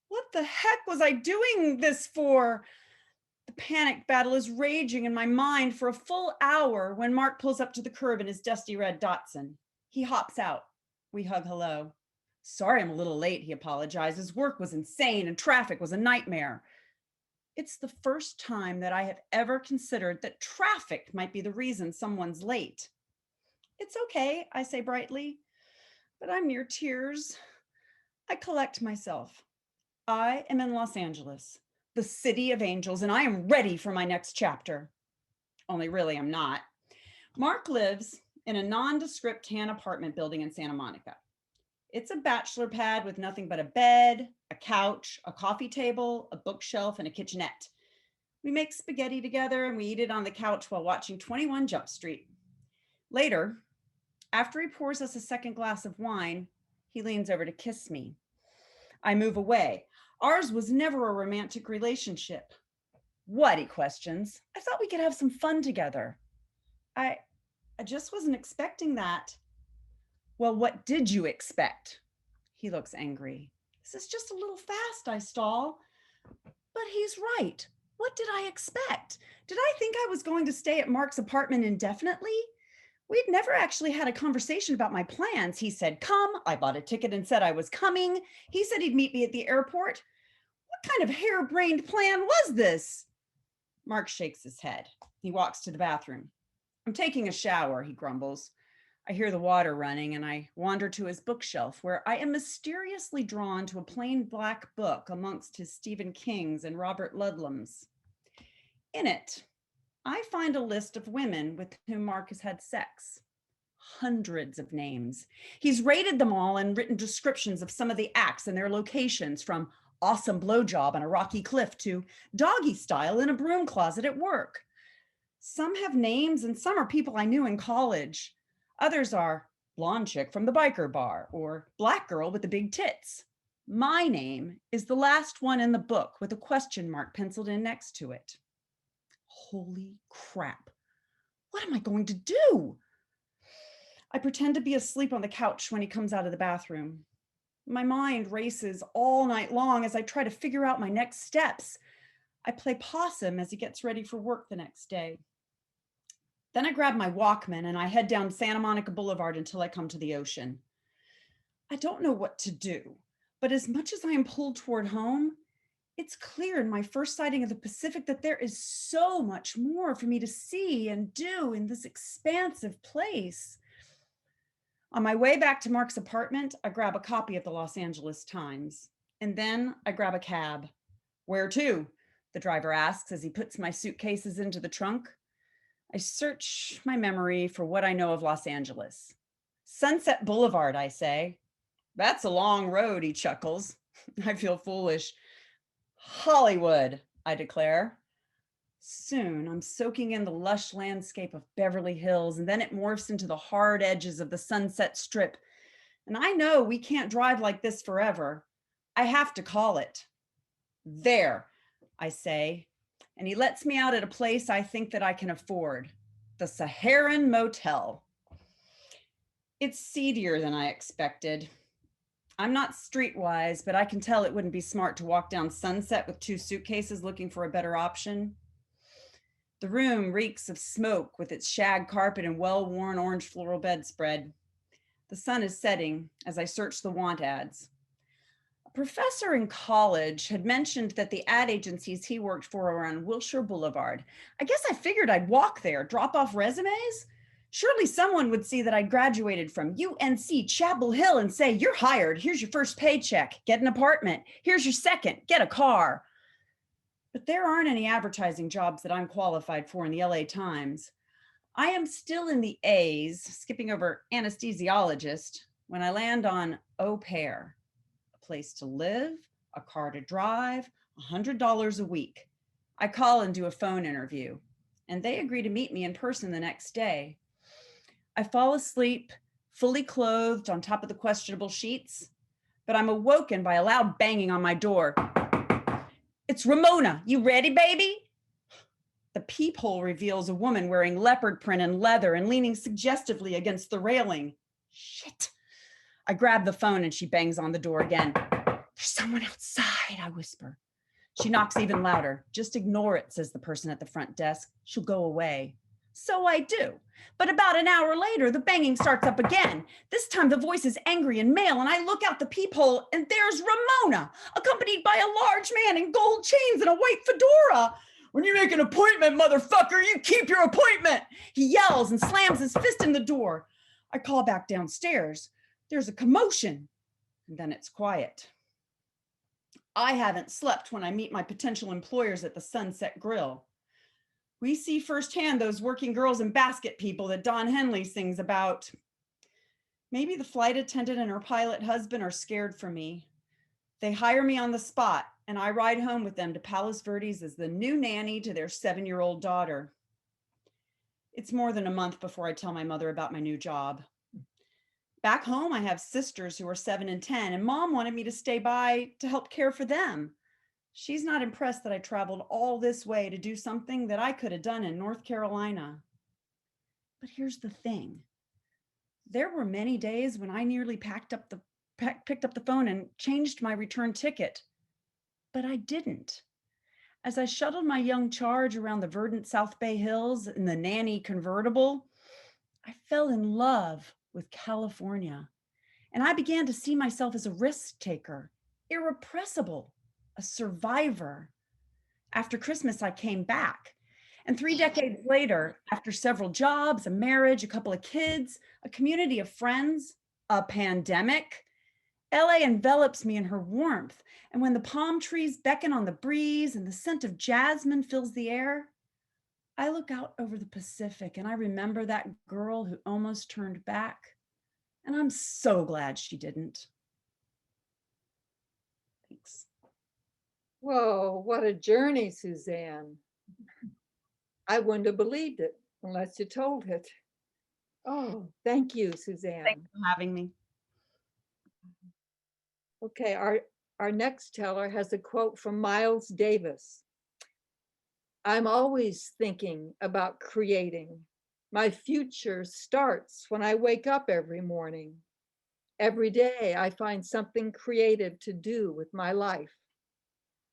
What the heck was I doing this for? The panic battle is raging in my mind for a full hour when Mark pulls up to the curb in his dusty red Datsun. He hops out. We hug hello. Sorry I'm a little late, he apologizes. Work was insane and traffic was a nightmare. It's the first time that I have ever considered that traffic might be the reason someone's late. It's okay, I say brightly, but I'm near tears. I collect myself. I am in Los Angeles, the city of angels, and I am ready for my next chapter. Only really I'm not. Mark lives in a nondescript tan apartment building in Santa Monica. It's a bachelor pad with nothing but a bed, a couch, a coffee table, a bookshelf, and a kitchenette. We make spaghetti together and we eat it on the couch while watching 21 Jump Street. Later, after he pours us a second glass of wine, he leans over to kiss me. I move away. Ours was never a romantic relationship. What, he questions. I thought we could have some fun together. I just wasn't expecting that. Well, what did you expect? He looks angry. This is just a little fast, I stall. But he's right. What did I expect? Did I think I was going to stay at Mark's apartment indefinitely? We'd never actually had a conversation about my plans. He said, come. I bought a ticket and said I was coming. He said he'd meet me at the airport. What kind of harebrained plan was this? Mark shakes his head. He walks to the bathroom. I'm taking a shower, he grumbles. I hear the water running and I wander to his bookshelf where I am mysteriously drawn to a plain black book amongst his Stephen Kings and Robert Ludlums. In it, I find a list of women with whom Mark has had sex. Hundreds of names. He's rated them all and written descriptions of some of the acts and their locations, from awesome blowjob on a rocky cliff to doggy style in a broom closet at work. Some have names and some are people I knew in college. Others are blonde chick from the biker bar or black girl with the big tits. My name is the last one in the book with a question mark penciled in next to it. Holy crap. What am I going to do? I pretend to be asleep on the couch when he comes out of the bathroom. My mind races all night long as I try to figure out my next steps. I play possum as he gets ready for work the next day. Then I grab my Walkman and I head down Santa Monica Boulevard until I come to the ocean. I don't know what to do, but as much as I am pulled toward home, it's clear in my first sighting of the Pacific that there is so much more for me to see and do in this expansive place. On my way back to Mark's apartment, I grab a copy of the Los Angeles Times, and then I grab a cab. Where to? The driver asks as he puts my suitcases into the trunk. I search my memory for what I know of Los Angeles. Sunset Boulevard, I say. That's a long road, he chuckles. I feel foolish. Hollywood, I declare. Soon, I'm soaking in the lush landscape of Beverly Hills, and then it morphs into the hard edges of the Sunset Strip. And I know we can't drive like this forever. I have to call it. There, I say, and he lets me out at a place I think that I can afford, the Saharan Motel. It's seedier than I expected. I'm not streetwise, but I can tell it wouldn't be smart to walk down Sunset with 2 suitcases looking for a better option. The room reeks of smoke with its shag carpet and well-worn orange floral bedspread. The sun is setting as I search the want ads. A professor in college had mentioned that the ad agencies he worked for were on Wilshire Boulevard. I guess I figured I'd walk there, drop off resumes. Surely someone would see that I graduated from UNC Chapel Hill and say, you're hired. Here's your first paycheck. Get an apartment. Here's your second. Get a car. But there aren't any advertising jobs that I'm qualified for in the LA Times. I am still in the A's, skipping over anesthesiologist, when I land on au pair, a place to live, a car to drive, $100 a week. I call and do a phone interview, and they agree to meet me in person the next day. I fall asleep, fully clothed on top of the questionable sheets, but I'm awoken by a loud banging on my door. It's Ramona. You ready, baby? The peephole reveals a woman wearing leopard print and leather and leaning suggestively against the railing. Shit. I grab the phone and she bangs on the door again. There's someone outside, I whisper. She knocks even louder. Just ignore it, says the person at the front desk. She'll go away. So I do. But about an hour later, the banging starts up again. This time the voice is angry and male, and I look out the peephole and there's Ramona, accompanied by a large man in gold chains and a white fedora. When you make an appointment, motherfucker, you keep your appointment. He yells and slams his fist in the door. I call back downstairs. There's a commotion, and then it's quiet. I haven't slept when I meet my potential employers at the Sunset Grill. We see firsthand those working girls and basket people that Don Henley sings about. Maybe the flight attendant and her pilot husband are scared for me. They hire me on the spot, and I ride home with them to Palos Verdes as the new nanny to their 7-year-old daughter. It's more than a month before I tell my mother about my new job. Back home, I have sisters who are 7 and 10, and Mom wanted me to stay by to help care for them. She's not impressed that I traveled all this way to do something that I could have done in North Carolina. But here's the thing. There were many days when I nearly picked up the phone and changed my return ticket, but I didn't. As I shuttled my young charge around the verdant South Bay Hills in the Nanny convertible, I fell in love with California, and I began to see myself as a risk taker, irrepressible, a survivor. After Christmas, I came back. And 3 decades later, after several jobs, a marriage, a couple of kids, a community of friends, a pandemic, LA envelops me in her warmth. And when the palm trees beckon on the breeze and the scent of jasmine fills the air, I look out over the Pacific and I remember that girl who almost turned back. And I'm so glad she didn't. Thanks. Whoa, what a journey, Suzanne. I wouldn't have believed it unless you told it. Oh, thank you, Suzanne. Thanks for having me. Okay, our next teller has a quote from Miles Davis. I'm always thinking about creating. My future starts when I wake up every morning. Every day I find something creative to do with my life.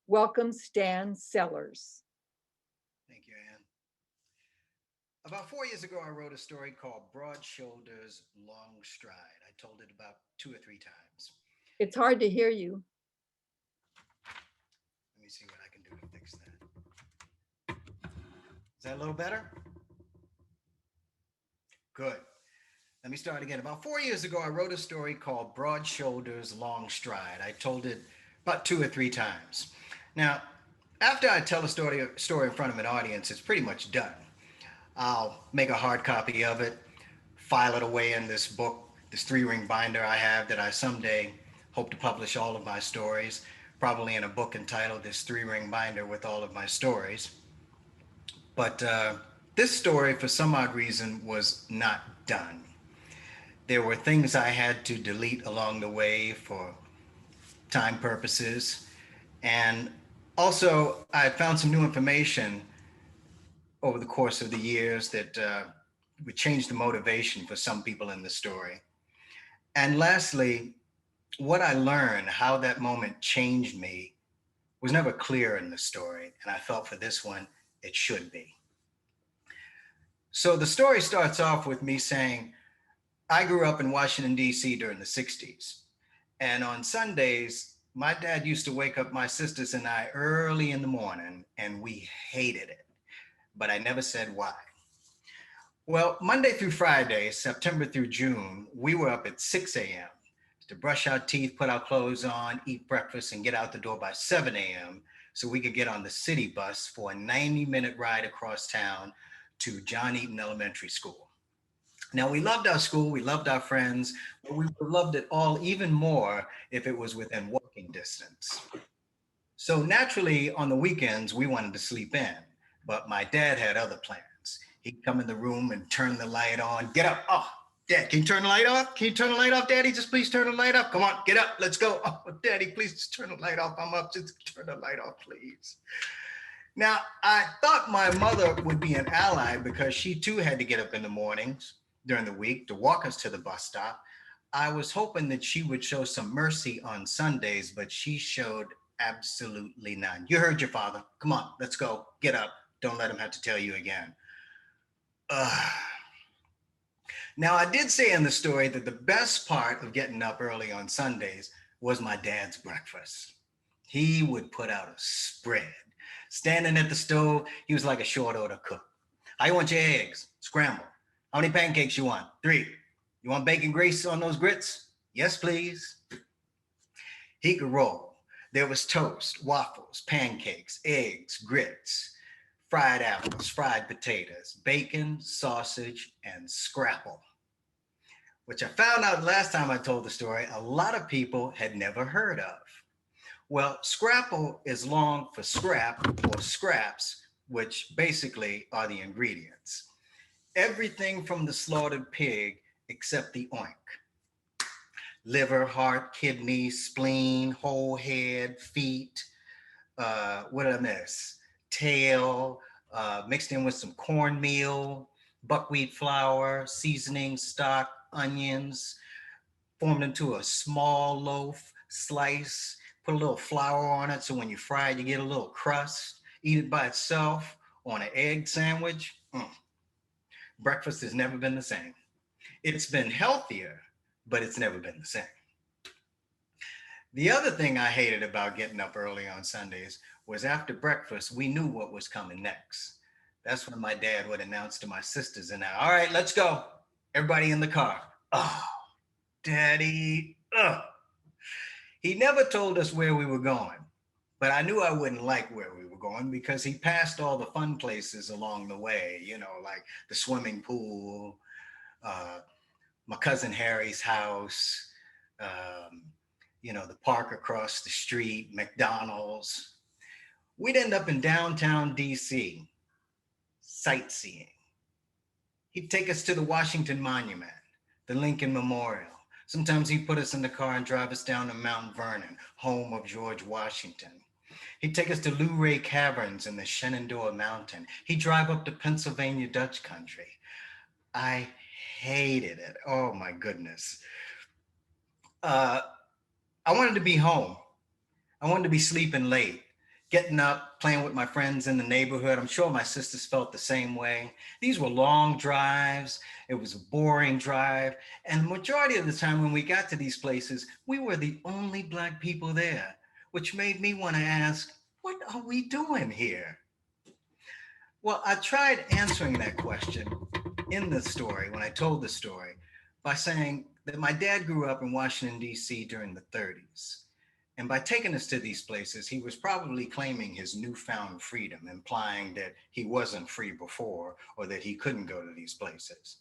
Welcome, Stan Sellers. Thank you, Anne. About 4 years ago, I wrote a story called Broad Shoulders, Long Stride. I told it about 2 or 3 times. It's hard to hear you. Let me see what I can do to fix that. Is that a little better? Good. Let me start again. About 4 years ago, I wrote a story called Broad Shoulders, Long Stride. I told it about 2 or 3 times. Now, after I tell a story in front of an audience, it's pretty much done. I'll make a hard copy of it, file it away in this book, this 3-ring binder I have that I someday hope to publish all of my stories, probably in a book entitled This 3-Ring Binder with All of My Stories. But this story, for some odd reason, was not done. There were things I had to delete along the way for time purposes. And also, I had found some new information over the course of the years that would change the motivation for some people in the story. And lastly, what I learned, how that moment changed me, was never clear in the story. And I felt for this one, it should be. So the story starts off with me saying, I grew up in Washington, D.C. during the 60s. And on Sundays, my dad used to wake up my sisters and I early in the morning, and we hated it. But I never said why. Well, Monday through Friday, September through June, we were up at 6 a.m. to brush our teeth, put our clothes on, eat breakfast, and get out the door by 7 a.m. so we could get on the city bus for a 90-minute ride across town to John Eaton Elementary School. Now, we loved our school, we loved our friends, but we loved it all even more if it was within walking distance. So naturally, on the weekends, we wanted to sleep in, but my dad had other plans. He'd come in the room and turn the light on. Get up. Oh, Dad, can you turn the light off? Can you turn the light off, Daddy? Just please turn the light off. Come on, get up. Let's go. Oh, Daddy, please just turn the light off. I'm up. Just turn the light off, please. Now, I thought my mother would be an ally because she too had to get up in the mornings during the week to walk us to the bus stop. I was hoping that she would show some mercy on Sundays, but she showed absolutely none. You heard your father. Come on, let's go. Get up. Don't let him have to tell you again. Now, I did say in the story that the best part of getting up early on Sundays was my dad's breakfast. He would put out a spread. Standing at the stove, he was like a short order cook. How you want your eggs? Scrambled. How many pancakes you want? 3. You want bacon grease on those grits? Yes, please. He could roll. There was toast, waffles, pancakes, eggs, grits, fried apples, fried potatoes, bacon, sausage, and scrapple, which I found out last time I told the story, a lot of people had never heard of. Well, scrapple is long for scrap or scraps, which basically are the ingredients. everything from the slaughtered pig except the oink. Liver, heart, kidney, spleen, whole head, feet. What did I miss? Tail, mixed in with some cornmeal, buckwheat flour, seasoning, stock, onions, formed into a small loaf, slice, put a little flour on it so when you fry it, you get a little crust. Eat it by itself on an egg sandwich. Breakfast has never been the same. It's been healthier, but it's never been the same. The other thing I hated about getting up early on Sundays was after breakfast, we knew what was coming next. That's when my dad would announce to my sisters and I, all right, let's go. Everybody in the car. Oh, Daddy. Ugh. He never told us where we were going, but I knew I wouldn't like where we were going because he passed all the fun places along the way, you know, like the swimming pool, my cousin Harry's house, you know, the park across the street, McDonald's. We'd end up in downtown DC, sightseeing. He'd take us to the Washington Monument, the Lincoln Memorial. Sometimes he'd put us in the car and drive us down to Mount Vernon, home of George Washington. He'd take us to Luray Caverns in the Shenandoah Mountain. He'd drive up to Pennsylvania Dutch country. I hated it. Oh my goodness. I wanted to be home. I wanted to be sleeping late, getting up, playing with my friends in the neighborhood. I'm sure my sisters felt the same way. These were long drives. It was a boring drive. And the majority of the time when we got to these places, we were the only Black people there, which made me want to ask, what are we doing here? Well, I tried answering that question in the story, when I told the story, by saying that my dad grew up in Washington, D.C. during the 30s. And by taking us to these places, he was probably claiming his newfound freedom, implying that he wasn't free before or that he couldn't go to these places.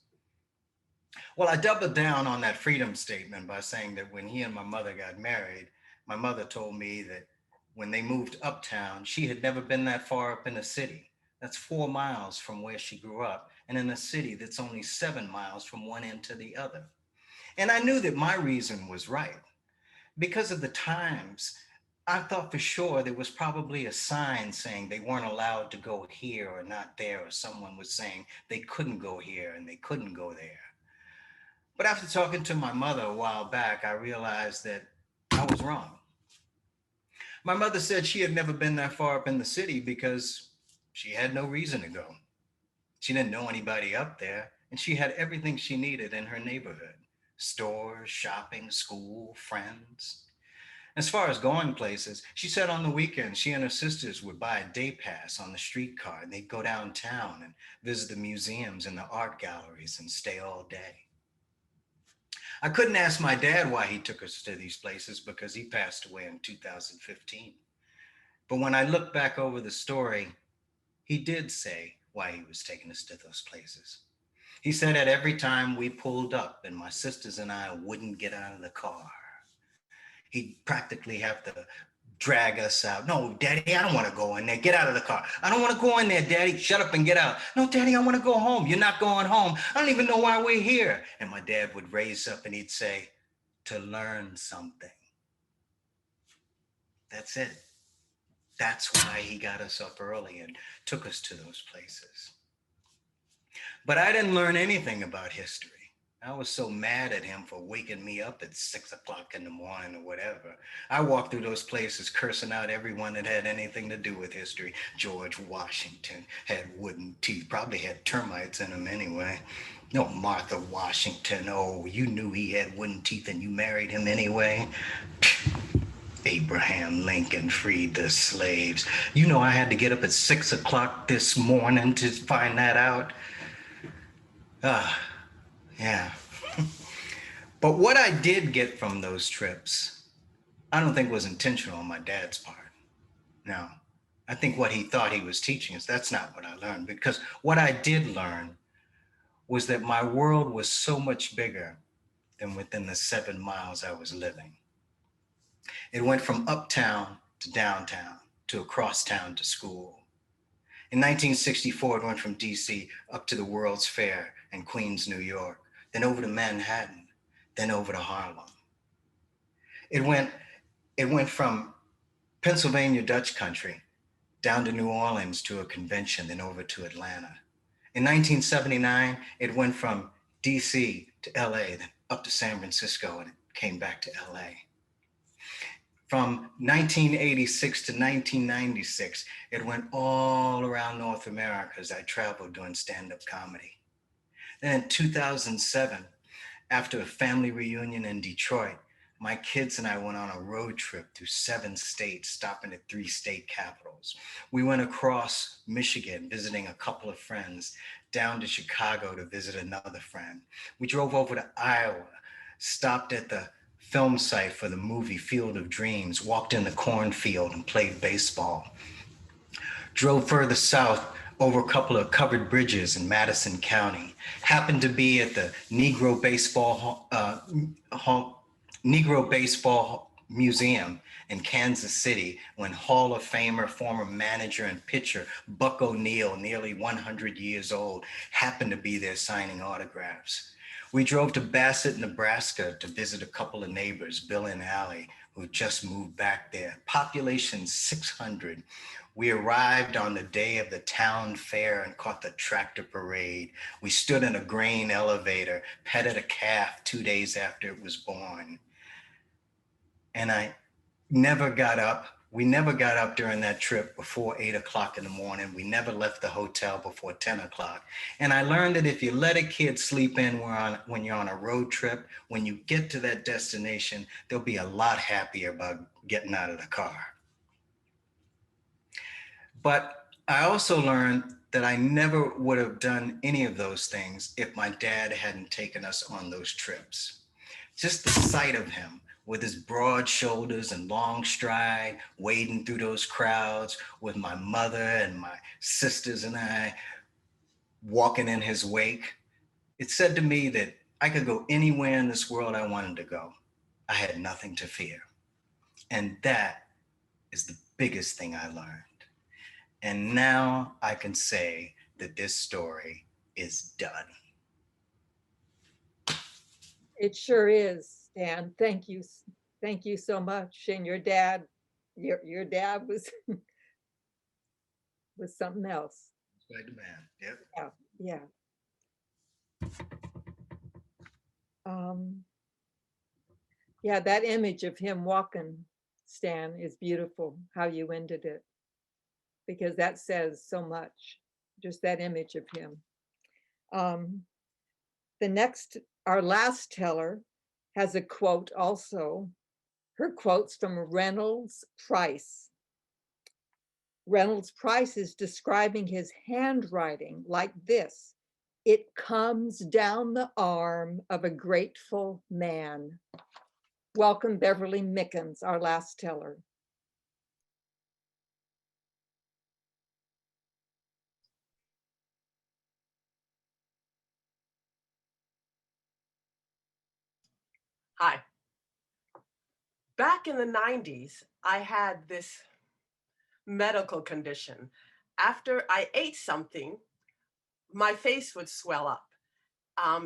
Well, I doubled down on that freedom statement by saying that when he and my mother got married, my mother told me that when they moved uptown, she had never been that far up in the city. That's 4 miles from where she grew up, and in a city that's only 7 miles from one end to the other. And I knew that my reason was right. Because of the times, I thought for sure there was probably a sign saying they weren't allowed to go here or not there, or someone was saying they couldn't go here and they couldn't go there. But after talking to my mother a while back, I realized that I was wrong. My mother said she had never been that far up in the city because she had no reason to go. She didn't know anybody up there, and she had everything she needed in her neighborhood: stores, shopping, school, friends. As far as going places, she said on the weekends, she and her sisters would buy a day pass on the streetcar and they'd go downtown and visit the museums and the art galleries and stay all day. I couldn't ask my dad why he took us to these places because he passed away in 2015. But when I look back over the story, he did say why he was taking us to those places. He said that every time we pulled up and my sisters and I wouldn't get out of the car, he'd practically have to drag us out. No, Daddy, I don't want to go in there. Get out of the car. I don't want to go in there, Daddy. Shut up and get out. No, Daddy, I want to go home. You're not going home. I don't even know why we're here. And my dad would raise up and he'd say, to learn something. That's it. That's why he got us up early and took us to those places. But I didn't learn anything about history. I was so mad at him for waking me up at 6 o'clock in the morning or whatever. I walked through those places cursing out everyone that had anything to do with history. George Washington had wooden teeth, probably had termites in him anyway. No, Martha Washington, oh, you knew he had wooden teeth and you married him anyway. Abraham Lincoln freed the slaves. You know I had to get up at 6 o'clock this morning to find that out. Yeah. But what I did get from those trips, I don't think was intentional on my dad's part. No, I think what he thought he was teaching us, that's not what I learned. Because what I did learn was that my world was so much bigger than within the 7 miles I was living. It went from uptown to downtown, to across town to school. In 1964, it went from DC up to the World's Fair in Queens, New York, then over to Manhattan, then over to Harlem. It went from Pennsylvania Dutch country down to New Orleans to a convention, then over to Atlanta. In 1979, it went from DC to LA, then up to San Francisco, and it came back to LA. From 1986 to 1996, it went all around North America as I traveled doing stand-up comedy. Then in 2007, after a family reunion in Detroit, my kids and I went on a road trip through 7 states, stopping at 3 state capitals. We went across Michigan, visiting a couple of friends, down to Chicago to visit another friend. We drove over to Iowa, stopped at the film site for the movie Field of Dreams, walked in the cornfield and played baseball. Drove further south over a couple of covered bridges in Madison County. Happened to be at the Negro Baseball Museum in Kansas City when Hall of Famer, former manager and pitcher Buck O'Neil, nearly 100 years old, happened to be there signing autographs. We drove to Bassett, Nebraska to visit a couple of neighbors, Bill and Allie, who just moved back there. Population 600. We arrived on the day of the town fair and caught the tractor parade. We stood in a grain elevator, petted a calf 2 days after it was born. And I never got up. We never got up during that trip before 8 o'clock in the morning. We never left the hotel before 10 o'clock. And I learned that if you let a kid sleep in when you're on a road trip, when you get to that destination, they'll be a lot happier about getting out of the car. But I also learned that I never would have done any of those things if my dad hadn't taken us on those trips. Just the sight of him with his broad shoulders and long stride, wading through those crowds with my mother and my sisters and I walking in his wake, it said to me that I could go anywhere in this world I wanted to go. I had nothing to fear. And that is the biggest thing I learned. And now I can say that this story is done. It sure is, Stan. Thank you. Thank you so much. And your dad was was something else. Quite the man. Yep. Yeah. Yeah, that image of him walking, Stan, is beautiful, how you ended it, because that says so much, just that image of him. Our last teller has a quote also. Her quote's from Reynolds Price. Reynolds Price is describing his handwriting like this: "It comes down the arm of a grateful man." Welcome, Beverly Mickins, our last teller. Hi. Back in the 90s, I had this medical condition. After I ate something, my face would swell up.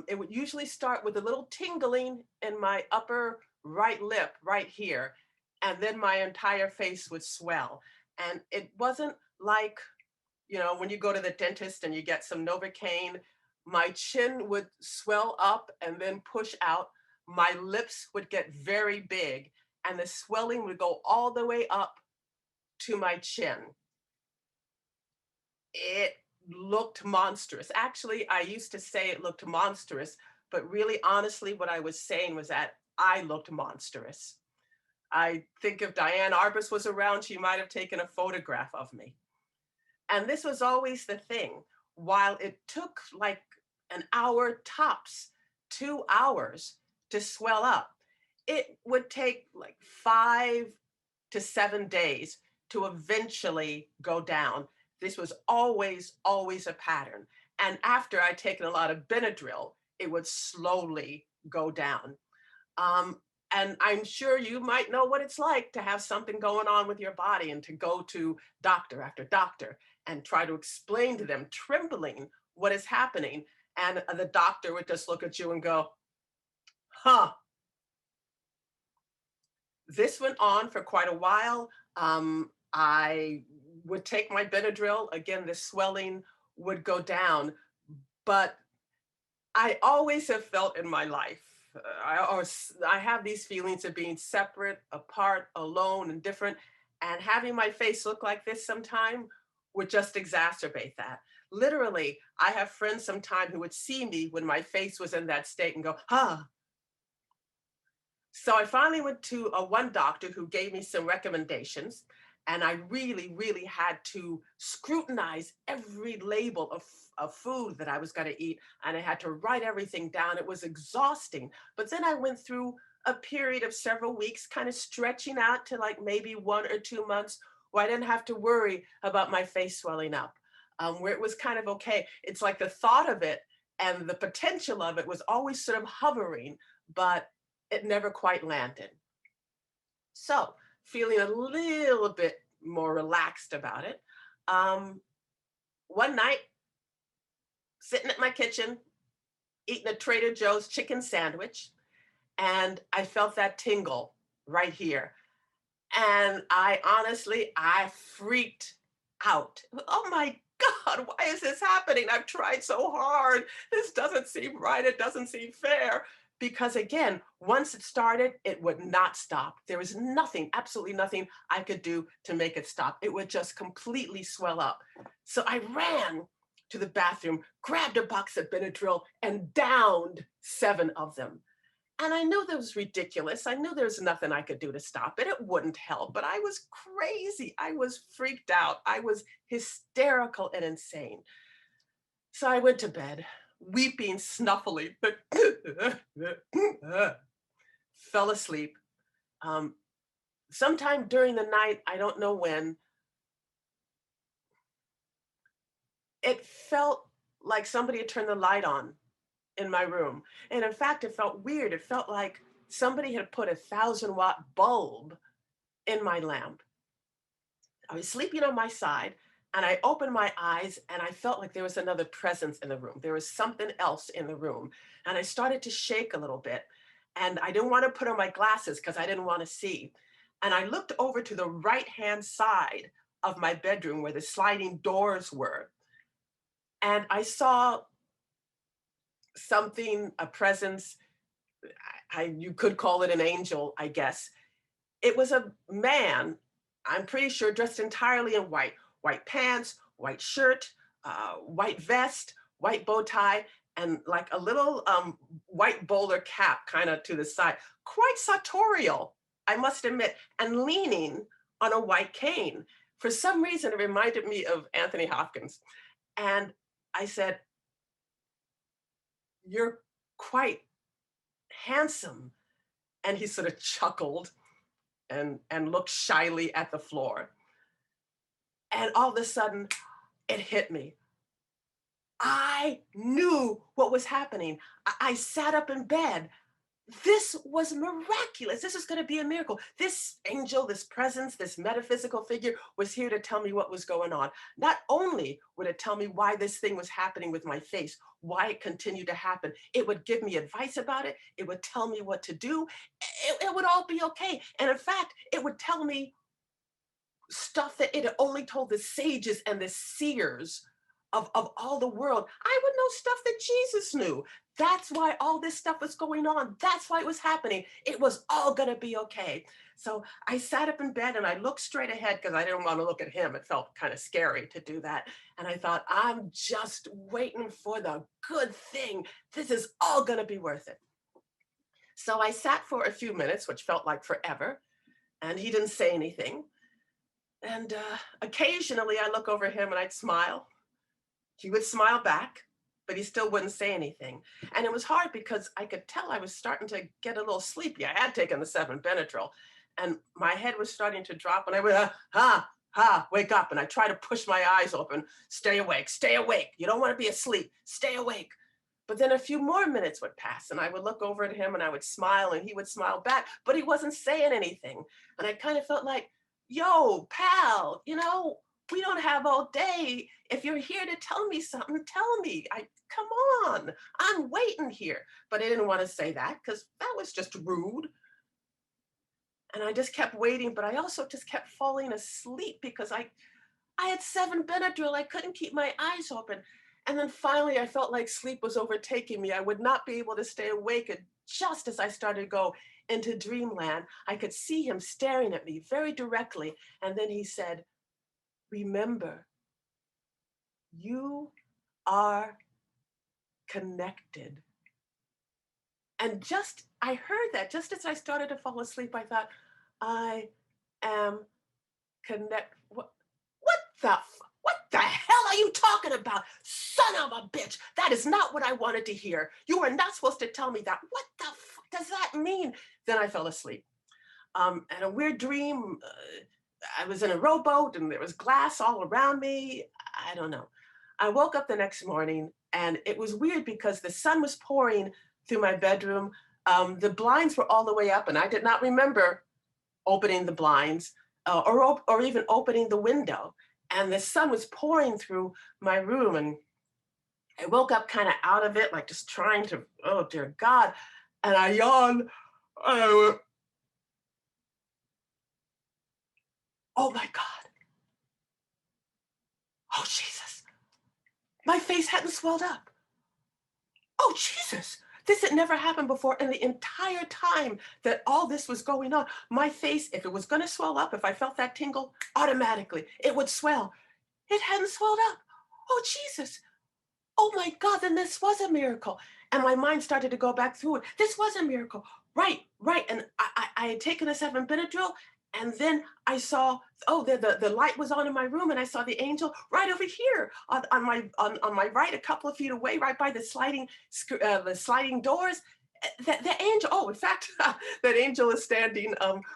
It would usually start with a little tingling in my upper right lip right here, and then my entire face would swell. And it wasn't like, you know, when you go to the dentist and you get some Novocaine, my chin would swell up and then push out. My lips would get very big and the swelling would go all the way up to my chin. It looked monstrous. Actually, I used to say it looked monstrous, but really, honestly, what I was saying was that I looked monstrous. I think if Diane Arbus was around, she might have taken a photograph of me. And this was always the thing. While it took like an hour tops, 2 hours to swell up, it would take like 5 to 7 days to eventually go down. This was always a pattern. And after I'd taken a lot of Benadryl, it would slowly go down. And I'm sure you might know what it's like to have something going on with your body and to go to doctor after doctor. and try to explain to them, trembling, what is happening. And the doctor would just look at you and go, huh. This went on for quite a while. I would take my Benadryl. Again, the swelling would go down, but I always have felt in my life, I have these feelings of being separate, apart, alone, and different. And having my face look like this sometime would just exacerbate that. Literally, I have friends sometime who would see me when my face was in that state and go, ah. So I finally went to one doctor who gave me some recommendations, and I really, really had to scrutinize every label of food that I was going to eat, and I had to write everything down. It was exhausting. But then I went through a period of several weeks, kind of stretching out to like maybe 1 or 2 months, where I didn't have to worry about my face swelling up, where it was kind of okay. It's like the thought of it and the potential of it was always sort of hovering, but it never quite landed. So feeling a little bit more relaxed about it. One night, sitting at my kitchen, eating a Trader Joe's chicken sandwich, and I felt that tingle right here. And I freaked out. Oh my God, why is this happening? I've tried so hard. This doesn't seem right. It doesn't seem fair. Because again, once it started, it would not stop. There was nothing, absolutely nothing I could do to make it stop. It would just completely swell up. So I ran to the bathroom, grabbed a box of Benadryl, and downed 7 of them. And I knew that was ridiculous. I knew there was nothing I could do to stop it. It wouldn't help, but I was crazy. I was freaked out. I was hysterical and insane. So I went to bed, weeping snuffily, but fell asleep. Sometime during the night, I don't know when, it felt like somebody had turned the light on in my room. And in fact, it felt weird. It felt like somebody had put a 1,000-watt bulb in my lamp. I was sleeping on my side, and I opened my eyes, and I felt like there was another presence in the room. There was something else in the room. And I started to shake a little bit. And I didn't want to put on my glasses because I didn't want to see. And I looked over to the right-hand side of my bedroom where the sliding doors were. And I saw something, a presence, you could call it an angel, I guess. It was a man, I'm pretty sure, dressed entirely in white. White pants, white shirt, white vest, white bow tie, and like a little white bowler cap kind of to the side. Quite sartorial, I must admit, and leaning on a white cane. For some reason, it reminded me of Anthony Hopkins. And I said, "You're quite handsome." And he sort of chuckled and looked shyly at the floor. And all of a sudden, it hit me. I knew what was happening. I sat up in bed. This was miraculous. This is going to be a miracle. This angel, this presence, this metaphysical figure was here to tell me what was going on. Not only would it tell me why this thing was happening with my face, why it continued to happen, it would give me advice about it. It would tell me what to do. It would all be okay. And in fact, it would tell me stuff that it had only told the sages and the seers of all the world. I would know stuff that Jesus knew. That's why all this stuff was going on. That's why it was happening. It was all going to be okay. So I sat up in bed and I looked straight ahead because I didn't want to look at him. It felt kind of scary to do that. And I thought, I'm just waiting for the good thing. This is all going to be worth it. So I sat for a few minutes, which felt like forever, and he didn't say anything. And occasionally I look over him and I'd smile. He would smile back, but he still wouldn't say anything. And it was hard because I could tell I was starting to get a little sleepy. I had taken the 7 Benadryl and my head was starting to drop, and I would, wake up. And I try to push my eyes open. Stay awake, stay awake. You don't want to be asleep. Stay awake. But then a few more minutes would pass and I would look over at him and I would smile and he would smile back, but he wasn't saying anything. And I kind of felt like, yo, pal, we don't have all day. If you're here to tell me something, tell me. Come on, I'm waiting here. But I didn't want to say that because that was just rude. And I just kept waiting, but I also just kept falling asleep because I had 7 Benadryl. I couldn't keep my eyes open. And then finally I felt like sleep was overtaking me. I would not be able to stay awake. And just as I started to go into dreamland, I could see him staring at me very directly. And then he said, remember, you are connected. And I heard that just as I started to fall asleep, I thought, I am what the hell are you talking about? Son of a bitch. That is not what I wanted to hear. You were not supposed to tell me that. What the fuck does that mean? Then I fell asleep. And a weird dream, I was in a rowboat and there was glass all around me. I don't know. I woke up the next morning and it was weird because the sun was pouring through my bedroom. The blinds were all the way up and I did not remember opening the blinds or even opening the window. And the sun was pouring through my room and I woke up kind of out of it, like just trying to, oh dear God. And I yawned and I went, oh my God. Oh Jesus. My face hadn't swelled up. Oh Jesus. This had never happened before. And the entire time that all this was going on, my face, if it was going to swell up, if I felt that tingle, automatically it would swell. It hadn't swelled up. Oh Jesus. Oh my God, then this was a miracle. And my mind started to go back through it. This was a miracle. Right. And I had taken a 7 Benadryl and then I saw, the light was on in my room and I saw the angel right over here on my right, a couple of feet away, right by the sliding doors. The angel, oh, in fact, that angel is standing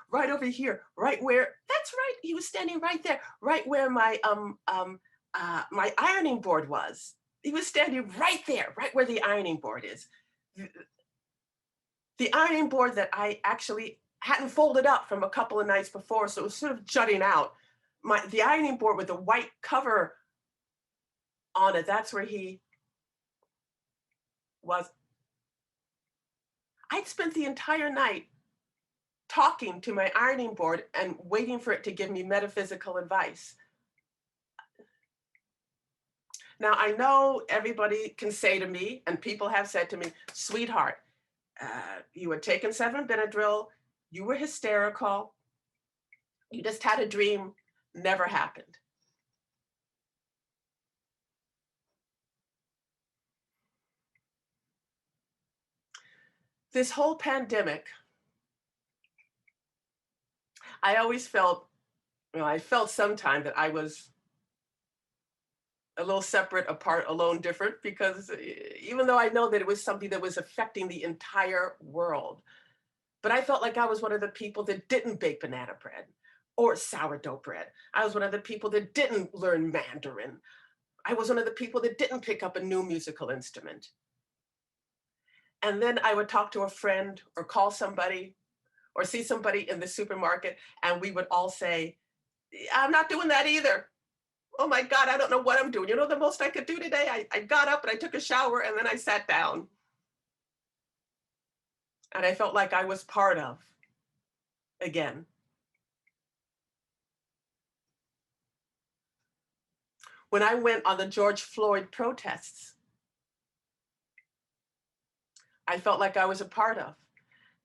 right over here, right where, that's right, he was standing right there, right where my ironing board was. He was standing right there, right where the ironing board is. The ironing board that I actually hadn't folded up from a couple of nights before, so it was sort of jutting out. The ironing board with the white cover on it, that's where he was. I'd spent the entire night talking to my ironing board and waiting for it to give me metaphysical advice. Now, I know everybody can say to me, and people have said to me, sweetheart, you had taken 7 Benadryl, you were hysterical, you just had a dream, never happened. This whole pandemic, I always felt, I felt sometime that I was a little separate, apart, alone, different, because even though I know that it was something that was affecting the entire world, but I felt like I was one of the people that didn't bake banana bread or sourdough bread. I was one of the people that didn't learn Mandarin. I was one of the people that didn't pick up a new musical instrument. And then I would talk to a friend or call somebody or see somebody in the supermarket and we would all say, I'm not doing that either. Oh my God, I don't know what I'm doing. You know the most I could do today? I got up and I took a shower and then I sat down. And I felt like I was part of, again. When I went on the George Floyd protests, I felt like I was a part of.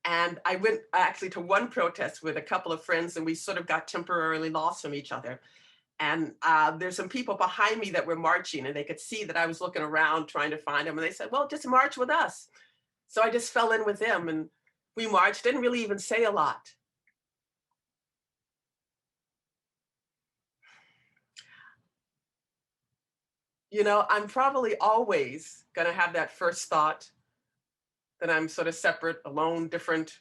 And I went actually to one protest with a couple of friends and we sort of got temporarily lost from each other. And there's some people behind me that were marching and they could see that I was looking around trying to find them. And they said, well, just march with us. So I just fell in with them and we marched, didn't really even say a lot. You know, I'm probably always gonna have that first thought that I'm sort of separate, alone, different,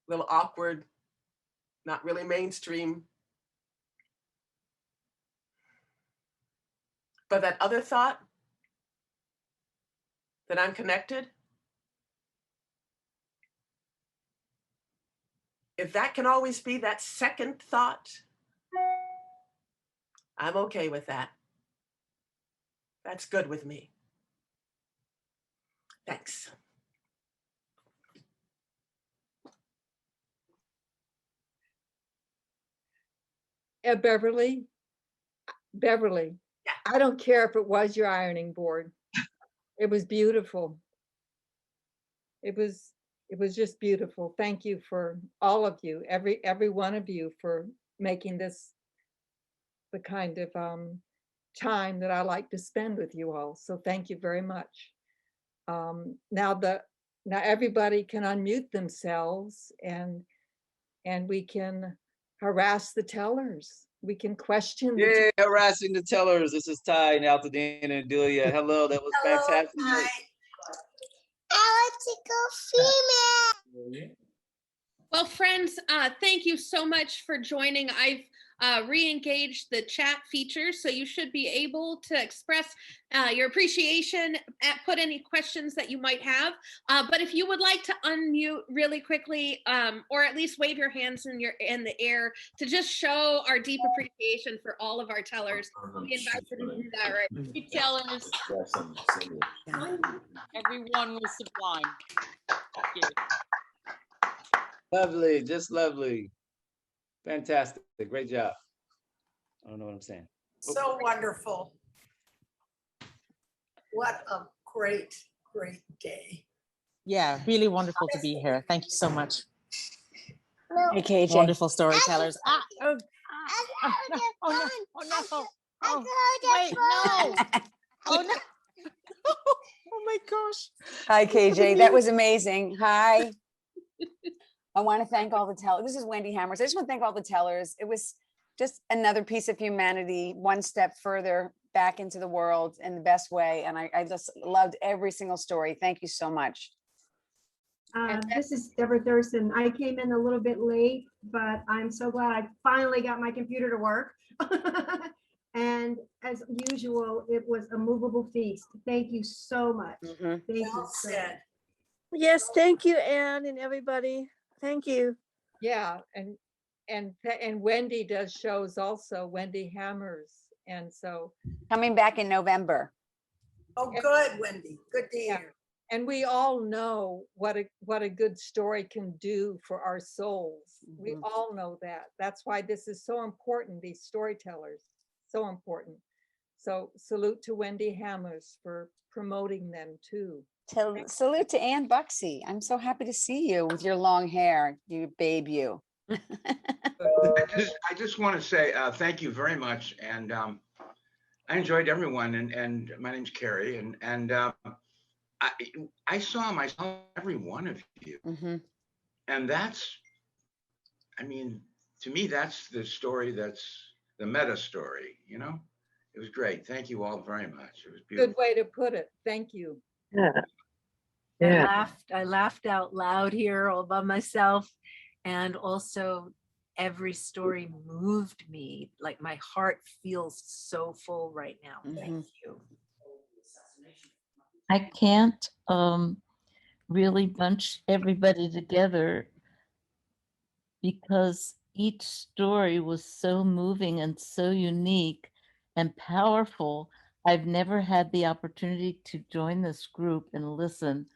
a little awkward, not really mainstream. But that other thought, that I'm connected, if that can always be that second thought, I'm okay with that. That's good with me. Thanks. Beverly, Yeah. I don't care if it was your ironing board. It was beautiful. It was just beautiful. Thank you for all of you, every one of you, for making this the kind of time that I like to spend with you all. So thank you very much. Now everybody can unmute themselves and we can harass the tellers. We can question. Yeah, harassing the tellers. This is Ty and Altadena and Delia. Hello, that was fantastic. I like to go female. Well, friends, thank you so much for joining. I've re-engaged the chat feature, so you should be able to express your appreciation, put any questions that you might have. But if you would like to unmute really quickly, or at least wave your hands in the air to just show our deep appreciation for all of our tellers, we invite you to do that right. Hey, tellers. Everyone was sublime. Thank you. Lovely, just lovely. Fantastic. Great job. I don't know what I'm saying. So wonderful. What a great, great day. Yeah, really wonderful to be here. Thank you so much. Hey, KJ. Wonderful storytellers. Oh no! Wait, no! Oh no! Oh my gosh! Hi, KJ. That was amazing. Hi. I want to thank all the tellers. This is Wendy Hammers. I just want to thank all the tellers. It was just another piece of humanity, one step further back into the world in the best way. And I just loved every single story. Thank you so much. This is Deborah Thurston. I came in a little bit late, but I'm so glad I finally got my computer to work. And as usual, it was a movable feast. Thank you so much. Thank you. Said. Yes, thank you, Anne and everybody. Thank you. Yeah, and Wendy does shows also, Wendy Hammers. And so coming back in November. Oh, good, Wendy. Good to hear. And we all know what a good story can do for our souls. We all know that. That's why this is so important, these storytellers, so important. So salute to Wendy Hammers for promoting them too. Salute to Anne Buxie. I'm so happy to see you with your long hair, you babe, you. I just want to say thank you very much, and I enjoyed everyone. And my name's Carrie, and I saw myself every one of you, and that's, I mean, to me, that's the story. That's the meta story. You know, it was great. Thank you all very much. It was beautiful. Good way to put it. Thank you. I laughed out loud here all by myself, and also every story moved me. Like my heart feels so full right now. Thank you. I can't really bunch everybody together because each story was so moving and so unique and powerful. I've never had the opportunity to join this group and listen.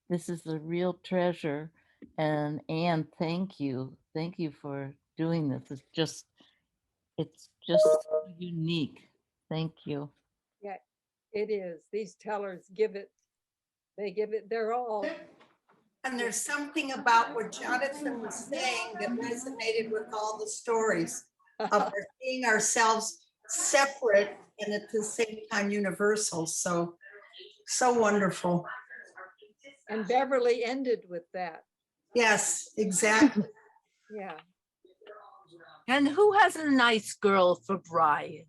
This is a real treasure. And Anne, thank you. Thank you for doing this. It's just unique. Thank you. Yeah, it is. These tellers give it their all. And there's something about what Jonathan was saying that resonated with all the stories of our seeing ourselves separate and at the same time universal. So wonderful. And Beverly ended with that. Yes, exactly. Yeah. And who has a nice girl for Bryan?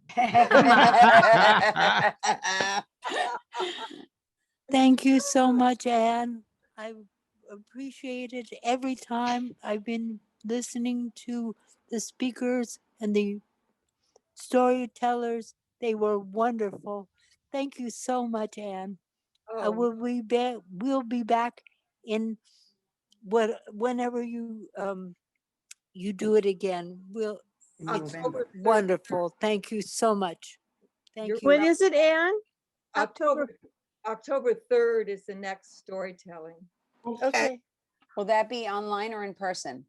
Thank you so much, Anne. I appreciate it every time. I've been listening to the speakers and the storytellers. They were wonderful. Thank you so much, Anne. Oh. We'll be back in whenever you you do it again. October 3rd. Wonderful. Thank you so much. Thank You're you. When is it, Anne? October 3rd is the next storytelling. Okay. Will that be online or in person?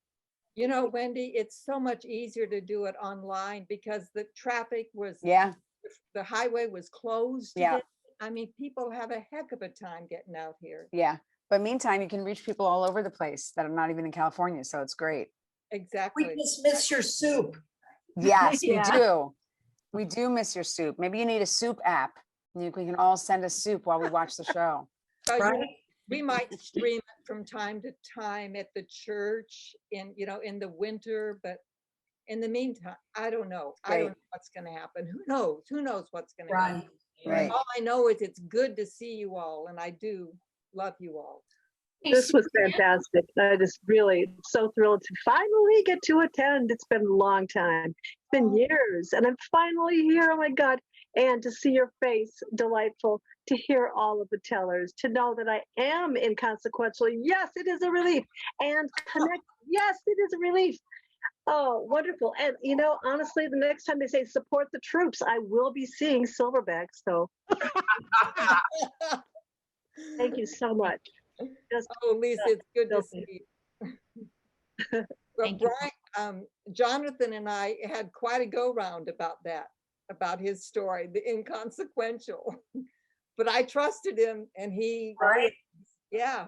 You know, Wendy, it's so much easier to do it online because the traffic was, the highway was closed. Yeah. today. I mean, people have a heck of a time getting out here. Yeah. But meantime, you can reach people all over the place that are not even in California. So it's great. Exactly. We just miss your soup. Yes, we Yeah. do. We do miss your soup. Maybe you need a soup app. We can all send us soup while we watch the show. So, you know, we might stream it from time to time at the church in, you know, in the winter, but in the meantime, I don't know. I don't know what's going to happen. Who knows? Who knows what's going to happen? Right. All I know is it's good to see you all, and I do love you all. This was fantastic. I just really so thrilled to finally get to attend. It's been a long time. It's been years, and I'm finally here. Oh my God. And to see your face, delightful. To hear all of the tellers, to know that I am inconsequential. Yes, it is a relief. And connect. Yes, it is a relief. Oh, wonderful. And you know, honestly, the next time they say support the troops, I will be seeing Silverback. So thank you so much. Oh, Lisa, it's good to see you. Well, Bryan, Jonathan and I had quite a go round about that, about his story, the inconsequential. But I trusted him, and he, yeah,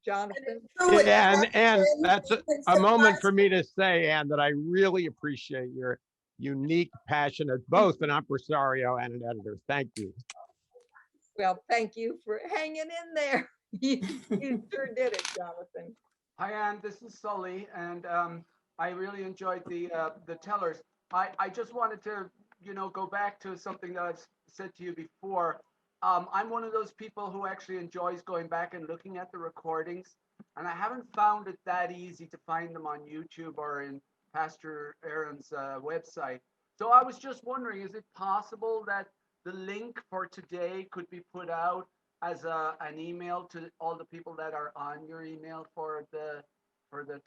Jonathan. And that's a moment for me to say, Anne, that I really appreciate your unique passion as both an impresario and an editor. Thank you. Well, thank you for hanging in there. You sure did it, Jonathan. Hi, Anne. This is Sully, and I really enjoyed the tellers. I just wanted to, you know, go back to something that I've said to you before. I'm one of those people who actually enjoys going back and looking at the recordings, and I haven't found it that easy to find them on YouTube or in Pastor Erin's website. So I was just wondering, is it possible that the link for today could be put out as an email to all the people that are on your email for the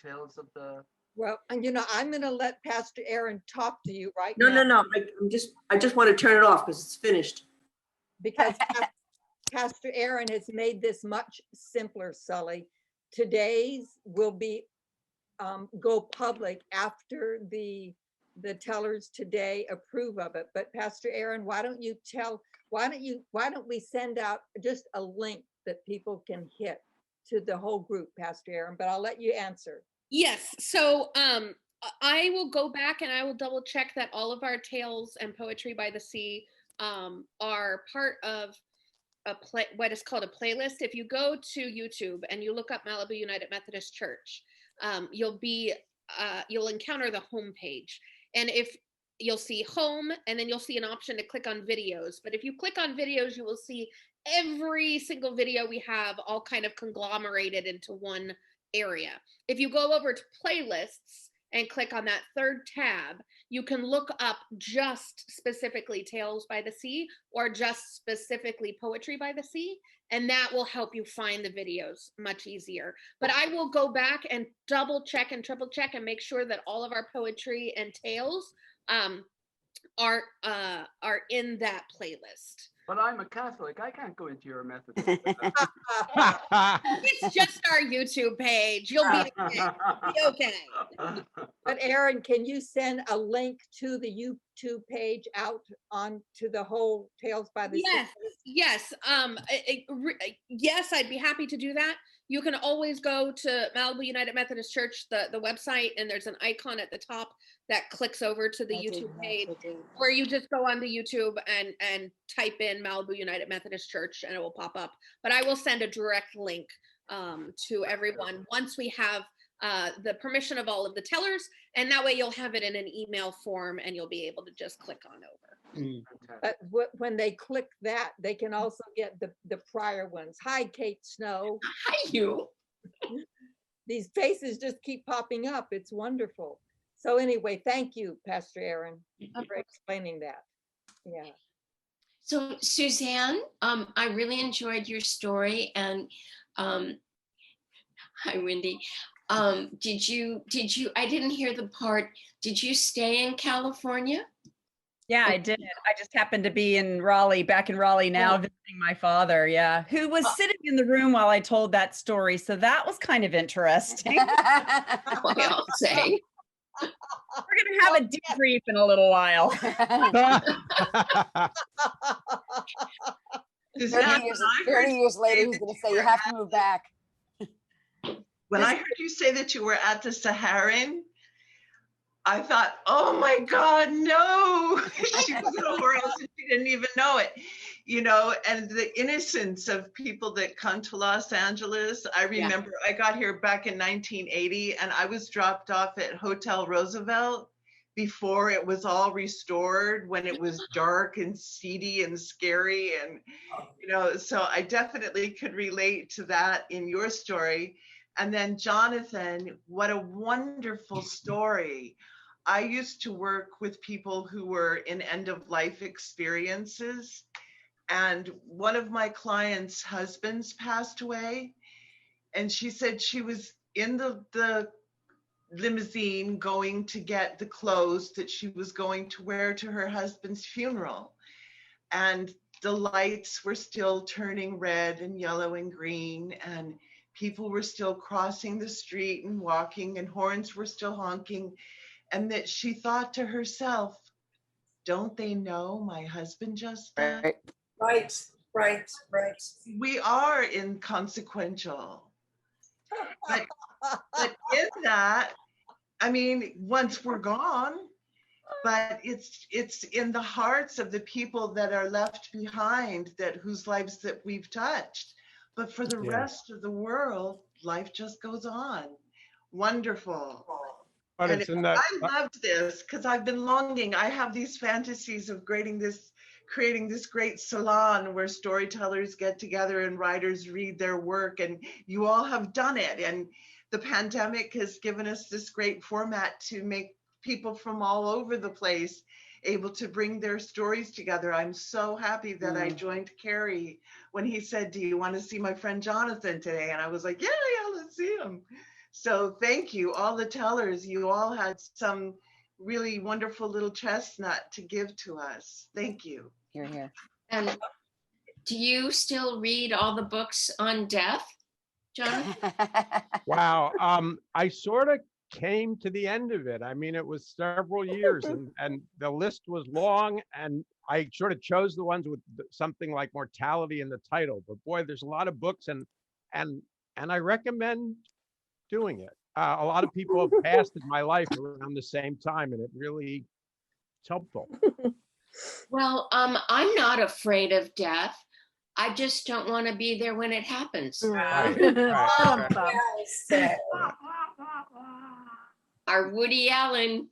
tales of the? Well, and you know, I'm going to let Pastor Erin talk to you right No, now. no. I just want to turn it off because it's finished. Because Pastor Erin has made this much simpler, Sully. Today's will be go public after the tellers today approve of it. But Pastor Erin, why don't we send out just a link that people can hit to the whole group, Pastor Erin, but I'll let you answer. Yes. So I will go back and I will double check that all of our tales and poetry by the sea are part of what is called a playlist. If you go to YouTube and you look up Malibu United Methodist Church, you'll encounter the homepage. And if you'll see home, and then you'll see an option to click on videos. But if you click on videos, you will see every single video we have all kind of conglomerated into one area. If you go over to playlists and click on that third tab, you can look up just specifically Tales by the Sea or just specifically Poetry by the Sea, and that will help you find the videos much easier. But I will go back and double check and triple check and make sure that all of our poetry and tales are in that playlist. But I'm a Catholic. I can't go into your Methodist. It's just our YouTube page. You'll be okay. Be okay. But Erin, can you send a link to the YouTube page out on to the whole Tales by the Sea? Yes. Yes, I'd be happy to do that. You can always go to Malibu United Methodist Church, the website, and there's an icon at the top that clicks over to the YouTube page, or you just go on the YouTube and type in Malibu United Methodist Church and it will pop up. But I will send a direct link to everyone once we have the permission of all of the tellers, and that way you'll have it in an email form and you'll be able to just click on over. But when they click that, they can also get the prior ones. Hi, Kate Snow. Hi, you. These faces just keep popping up. It's wonderful. So anyway, thank you, Pastor Erin, for explaining that. Yeah. So Suzanne, I really enjoyed your story, and hi, Wendy. did you, I didn't hear the part, did you stay in California? Yeah, I did. I just happened to be in Raleigh, back in Raleigh now, Oh. visiting my father. Yeah, who was sitting in the room while I told that story. So that was kind of interesting. I'll say. We're gonna have a debrief in a little while. 30 years later, he's going to say, you have to move back. When I heard you say that you were at the Saharan, I thought, oh my God, no. She was nowhere else and she didn't even know it. You know, and the innocence of people that come to Los Angeles. I remember I got here back in 1980 and I was dropped off at Hotel Roosevelt before it was all restored, when it was dark and seedy and scary. And, you know, so I definitely could relate to that in your story. And then Jonathan, what a wonderful story. I used to work with people who were in end of life experiences. And one of my clients' husbands passed away. And she said she was in the limousine going to get the clothes that she was going to wear to her husband's funeral. And the lights were still turning red and yellow and green, and people were still crossing the street and walking, and horns were still honking. And that she thought to herself, don't they know my husband just died? Right. We are inconsequential. But in that, I mean, once we're gone, but it's in the hearts of the people that are left behind, that whose lives that we've touched. But for the rest of the world, life just goes on. Wonderful. But And it's in that. I loved this because I've been longing. I have these fantasies of creating this great salon where storytellers get together and writers read their work, and you all have done it. And the pandemic has given us this great format to make people from all over the place able to bring their stories together. I'm so happy that I joined Carrie when he said, do you want to see my friend Jonathan today? And I was like, yeah, let's see him. So thank you, all the tellers. You all had some really wonderful little chestnut to give to us. Thank you. Here. And do you still read all the books on death, Jonathan? Wow. I sort of came to the end of it. I mean, it was several years and the list was long, and I sort of chose the ones with something like mortality in the title. But boy, there's a lot of books, and I recommend doing it. A lot of people have passed in my life around the same time, and it really it's helpful. Well, I'm not afraid of death. I just don't want to be there when it happens. Our Woody Allen.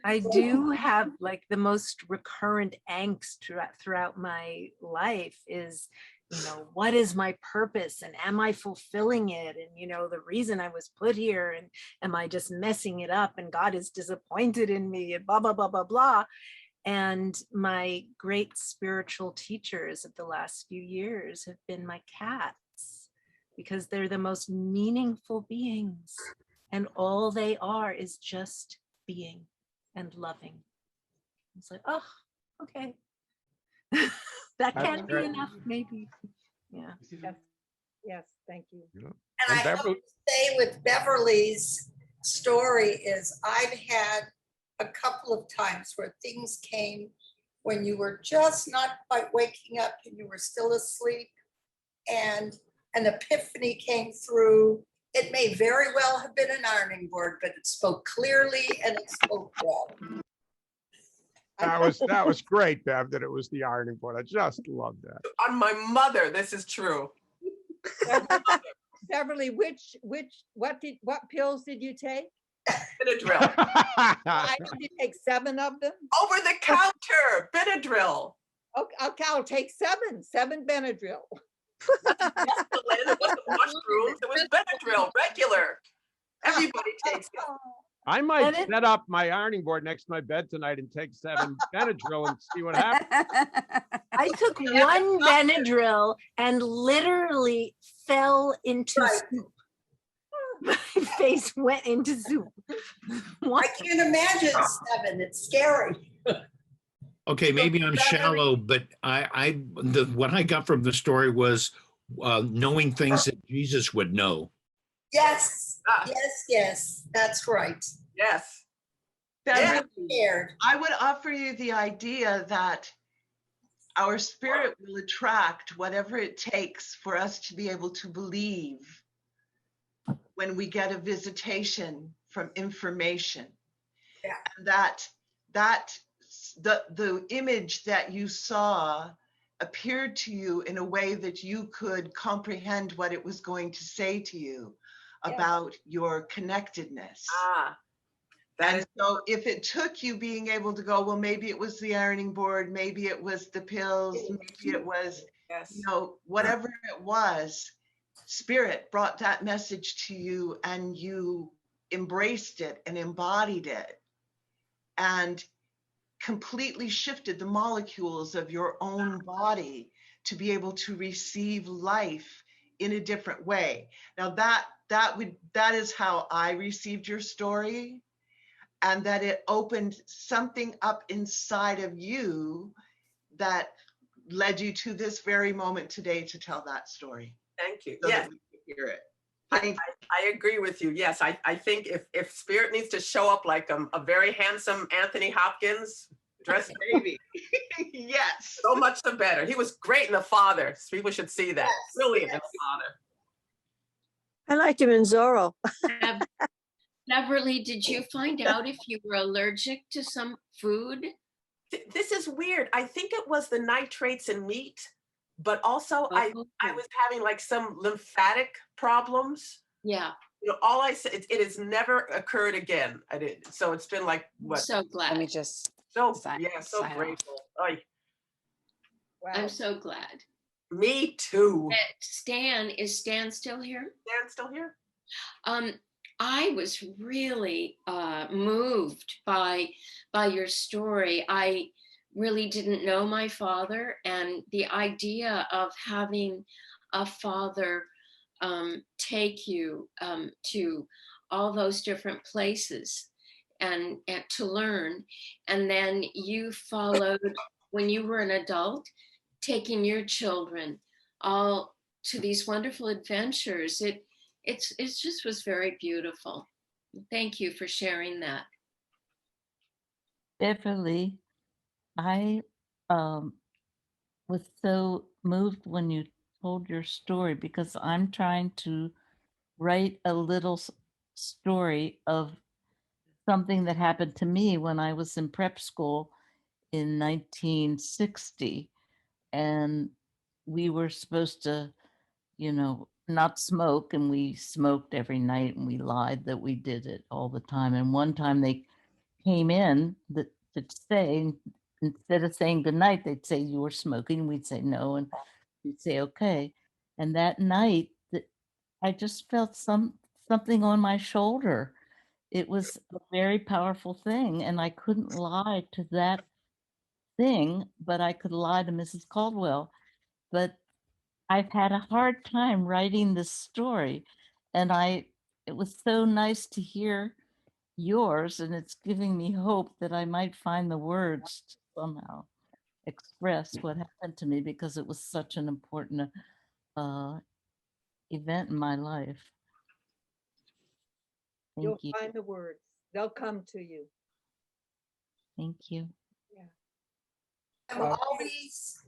I do have like the most recurrent angst throughout my life is, you know, what is my purpose and am I fulfilling it? And, you know, the reason I was put here, and am I just messing it up and God is disappointed in me and blah, blah, blah, blah, blah. And my great spiritual teachers of the last few years have been my cats, because they're the most meaningful beings. And all they are is just being and loving. It's like, oh, okay. That can't be enough, maybe. Yeah. Yes, thank you. And I have to say with Beverly's story is I've had a couple of times where things came when you were just not quite waking up and you were still asleep, and an epiphany came through. It may very well have been an ironing board, but it spoke clearly and it spoke well. That was great, Bev, that it was the ironing board. I just love that. On my mother, this is true. Beverly, what pills did you take? Benadryl. I need to take 7 of them. Over the counter, Benadryl. Okay, I'll take 7 Benadryl. It wasn't mushrooms, it was Benadryl, regular. Everybody takes it. I might set up my ironing board next to my bed tonight and take 7 Benadryl and see what happens. I took 1 Benadryl and literally fell into soup. my face went into soup. I can't imagine 7. It's scary. Okay, maybe I'm shallow, but what I got from the story was knowing things that Jesus would know. Yes, yes, that's right. Yes. Yeah, Beverly, scared. I would offer you the idea that our spirit will attract whatever it takes for us to be able to believe when we get a visitation from information. Yeah. And the image that you saw appeared to you in a way that you could comprehend what it was going to say to you about your connectedness. And so if it took you being able to go, well, maybe it was the ironing board, maybe it was the pills, maybe it was, whatever it was, Spirit brought that message to you and you embraced it and embodied it and completely shifted the molecules of your own body to be able to receive life in a different way. Now that is how I received your story, and that it opened something up inside of you that led you to this very moment today to tell that story. Thank you. So Yes. that we could hear it. I agree with you. Yes, I think if Spirit needs to show up like a very handsome Anthony Hopkins, dressed baby, yes, so much the better. He was great in The Father. People should see that. Brilliant in The Father. I liked him in Zorro. Beverly, did you find out if you were allergic to some food? This is weird. I think it was the nitrates in meat, but also I was having like some lymphatic problems. Yeah. All I said, it has never occurred again. I did. So it's been like what? So glad. Let me just so sign grateful. Wow. I'm so glad. Me too. Stan, is Stan still here? Stan's still here. I was really moved by your story. I really didn't know my father, and the idea of having a father take you to all those different places and to learn, and then you followed when you were an adult, taking your children all to these wonderful adventures. It just was very beautiful. Thank you for sharing that. Beverly, I was so moved when you told your story because I'm trying to write a little story of something that happened to me when I was in prep school in 1960. And we were supposed to, not smoke, and we smoked every night, and we lied that we did it all the time. And one time they came in to say, instead of saying good night, they'd say, you were smoking. We'd say no, and we'd say okay. And that night, I just felt something on my shoulder. It was a very powerful thing, and I couldn't lie to that thing, but I could lie to Mrs. Caldwell. But I've had a hard time writing this story, and it was so nice to hear yours, and it's giving me hope that I might find the words to somehow express what happened to me, because it was such an important event in my life. You'll find the words. They'll come to you. Thank you. I'm always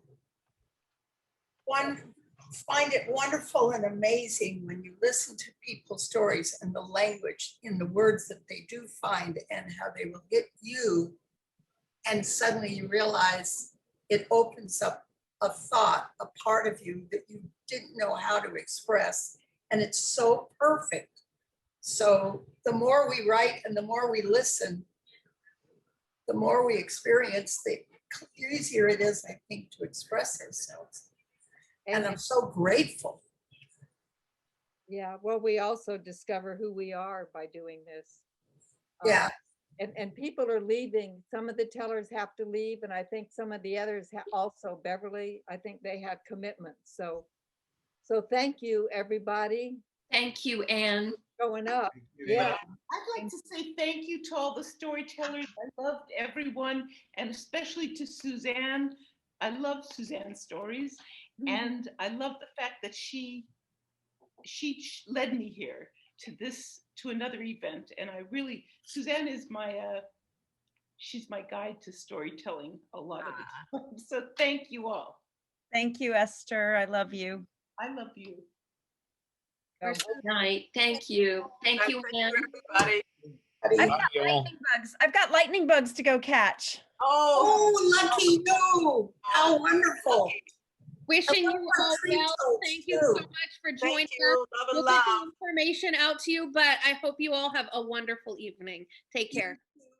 find it wonderful and amazing when you listen to people's stories and the language in the words that they do find and how they will hit you. And suddenly you realize it opens up a thought, a part of you that you didn't know how to express. And it's so perfect. So the more we write and the more we listen, the more we experience, the easier it is, I think, to express ourselves. And I'm so grateful. Yeah, well, we also discover who we are by doing this. Yeah. And people are leaving. Some of the tellers have to leave, and I think some of the others also, Beverly, I think they have commitments. So thank you, everybody. Thank you, Anne. going up. Yeah. I'd like to say thank you to all the storytellers. I loved everyone, and especially to Suzanne. I love Suzanne's stories, and I love the fact that she led me here to another event. And I really, Suzanne is she's my guide to storytelling a lot of the time. So thank you all. Thank you, Esther. I love you. I love you. Good night. Thank you. Thank you, Anne. Everybody. I've got lightning bugs to go catch. Oh, lucky you. How wonderful. Wishing you all well. Thank you so much for joining us. We'll get the information out to you, but I hope you all have a wonderful evening. Take care.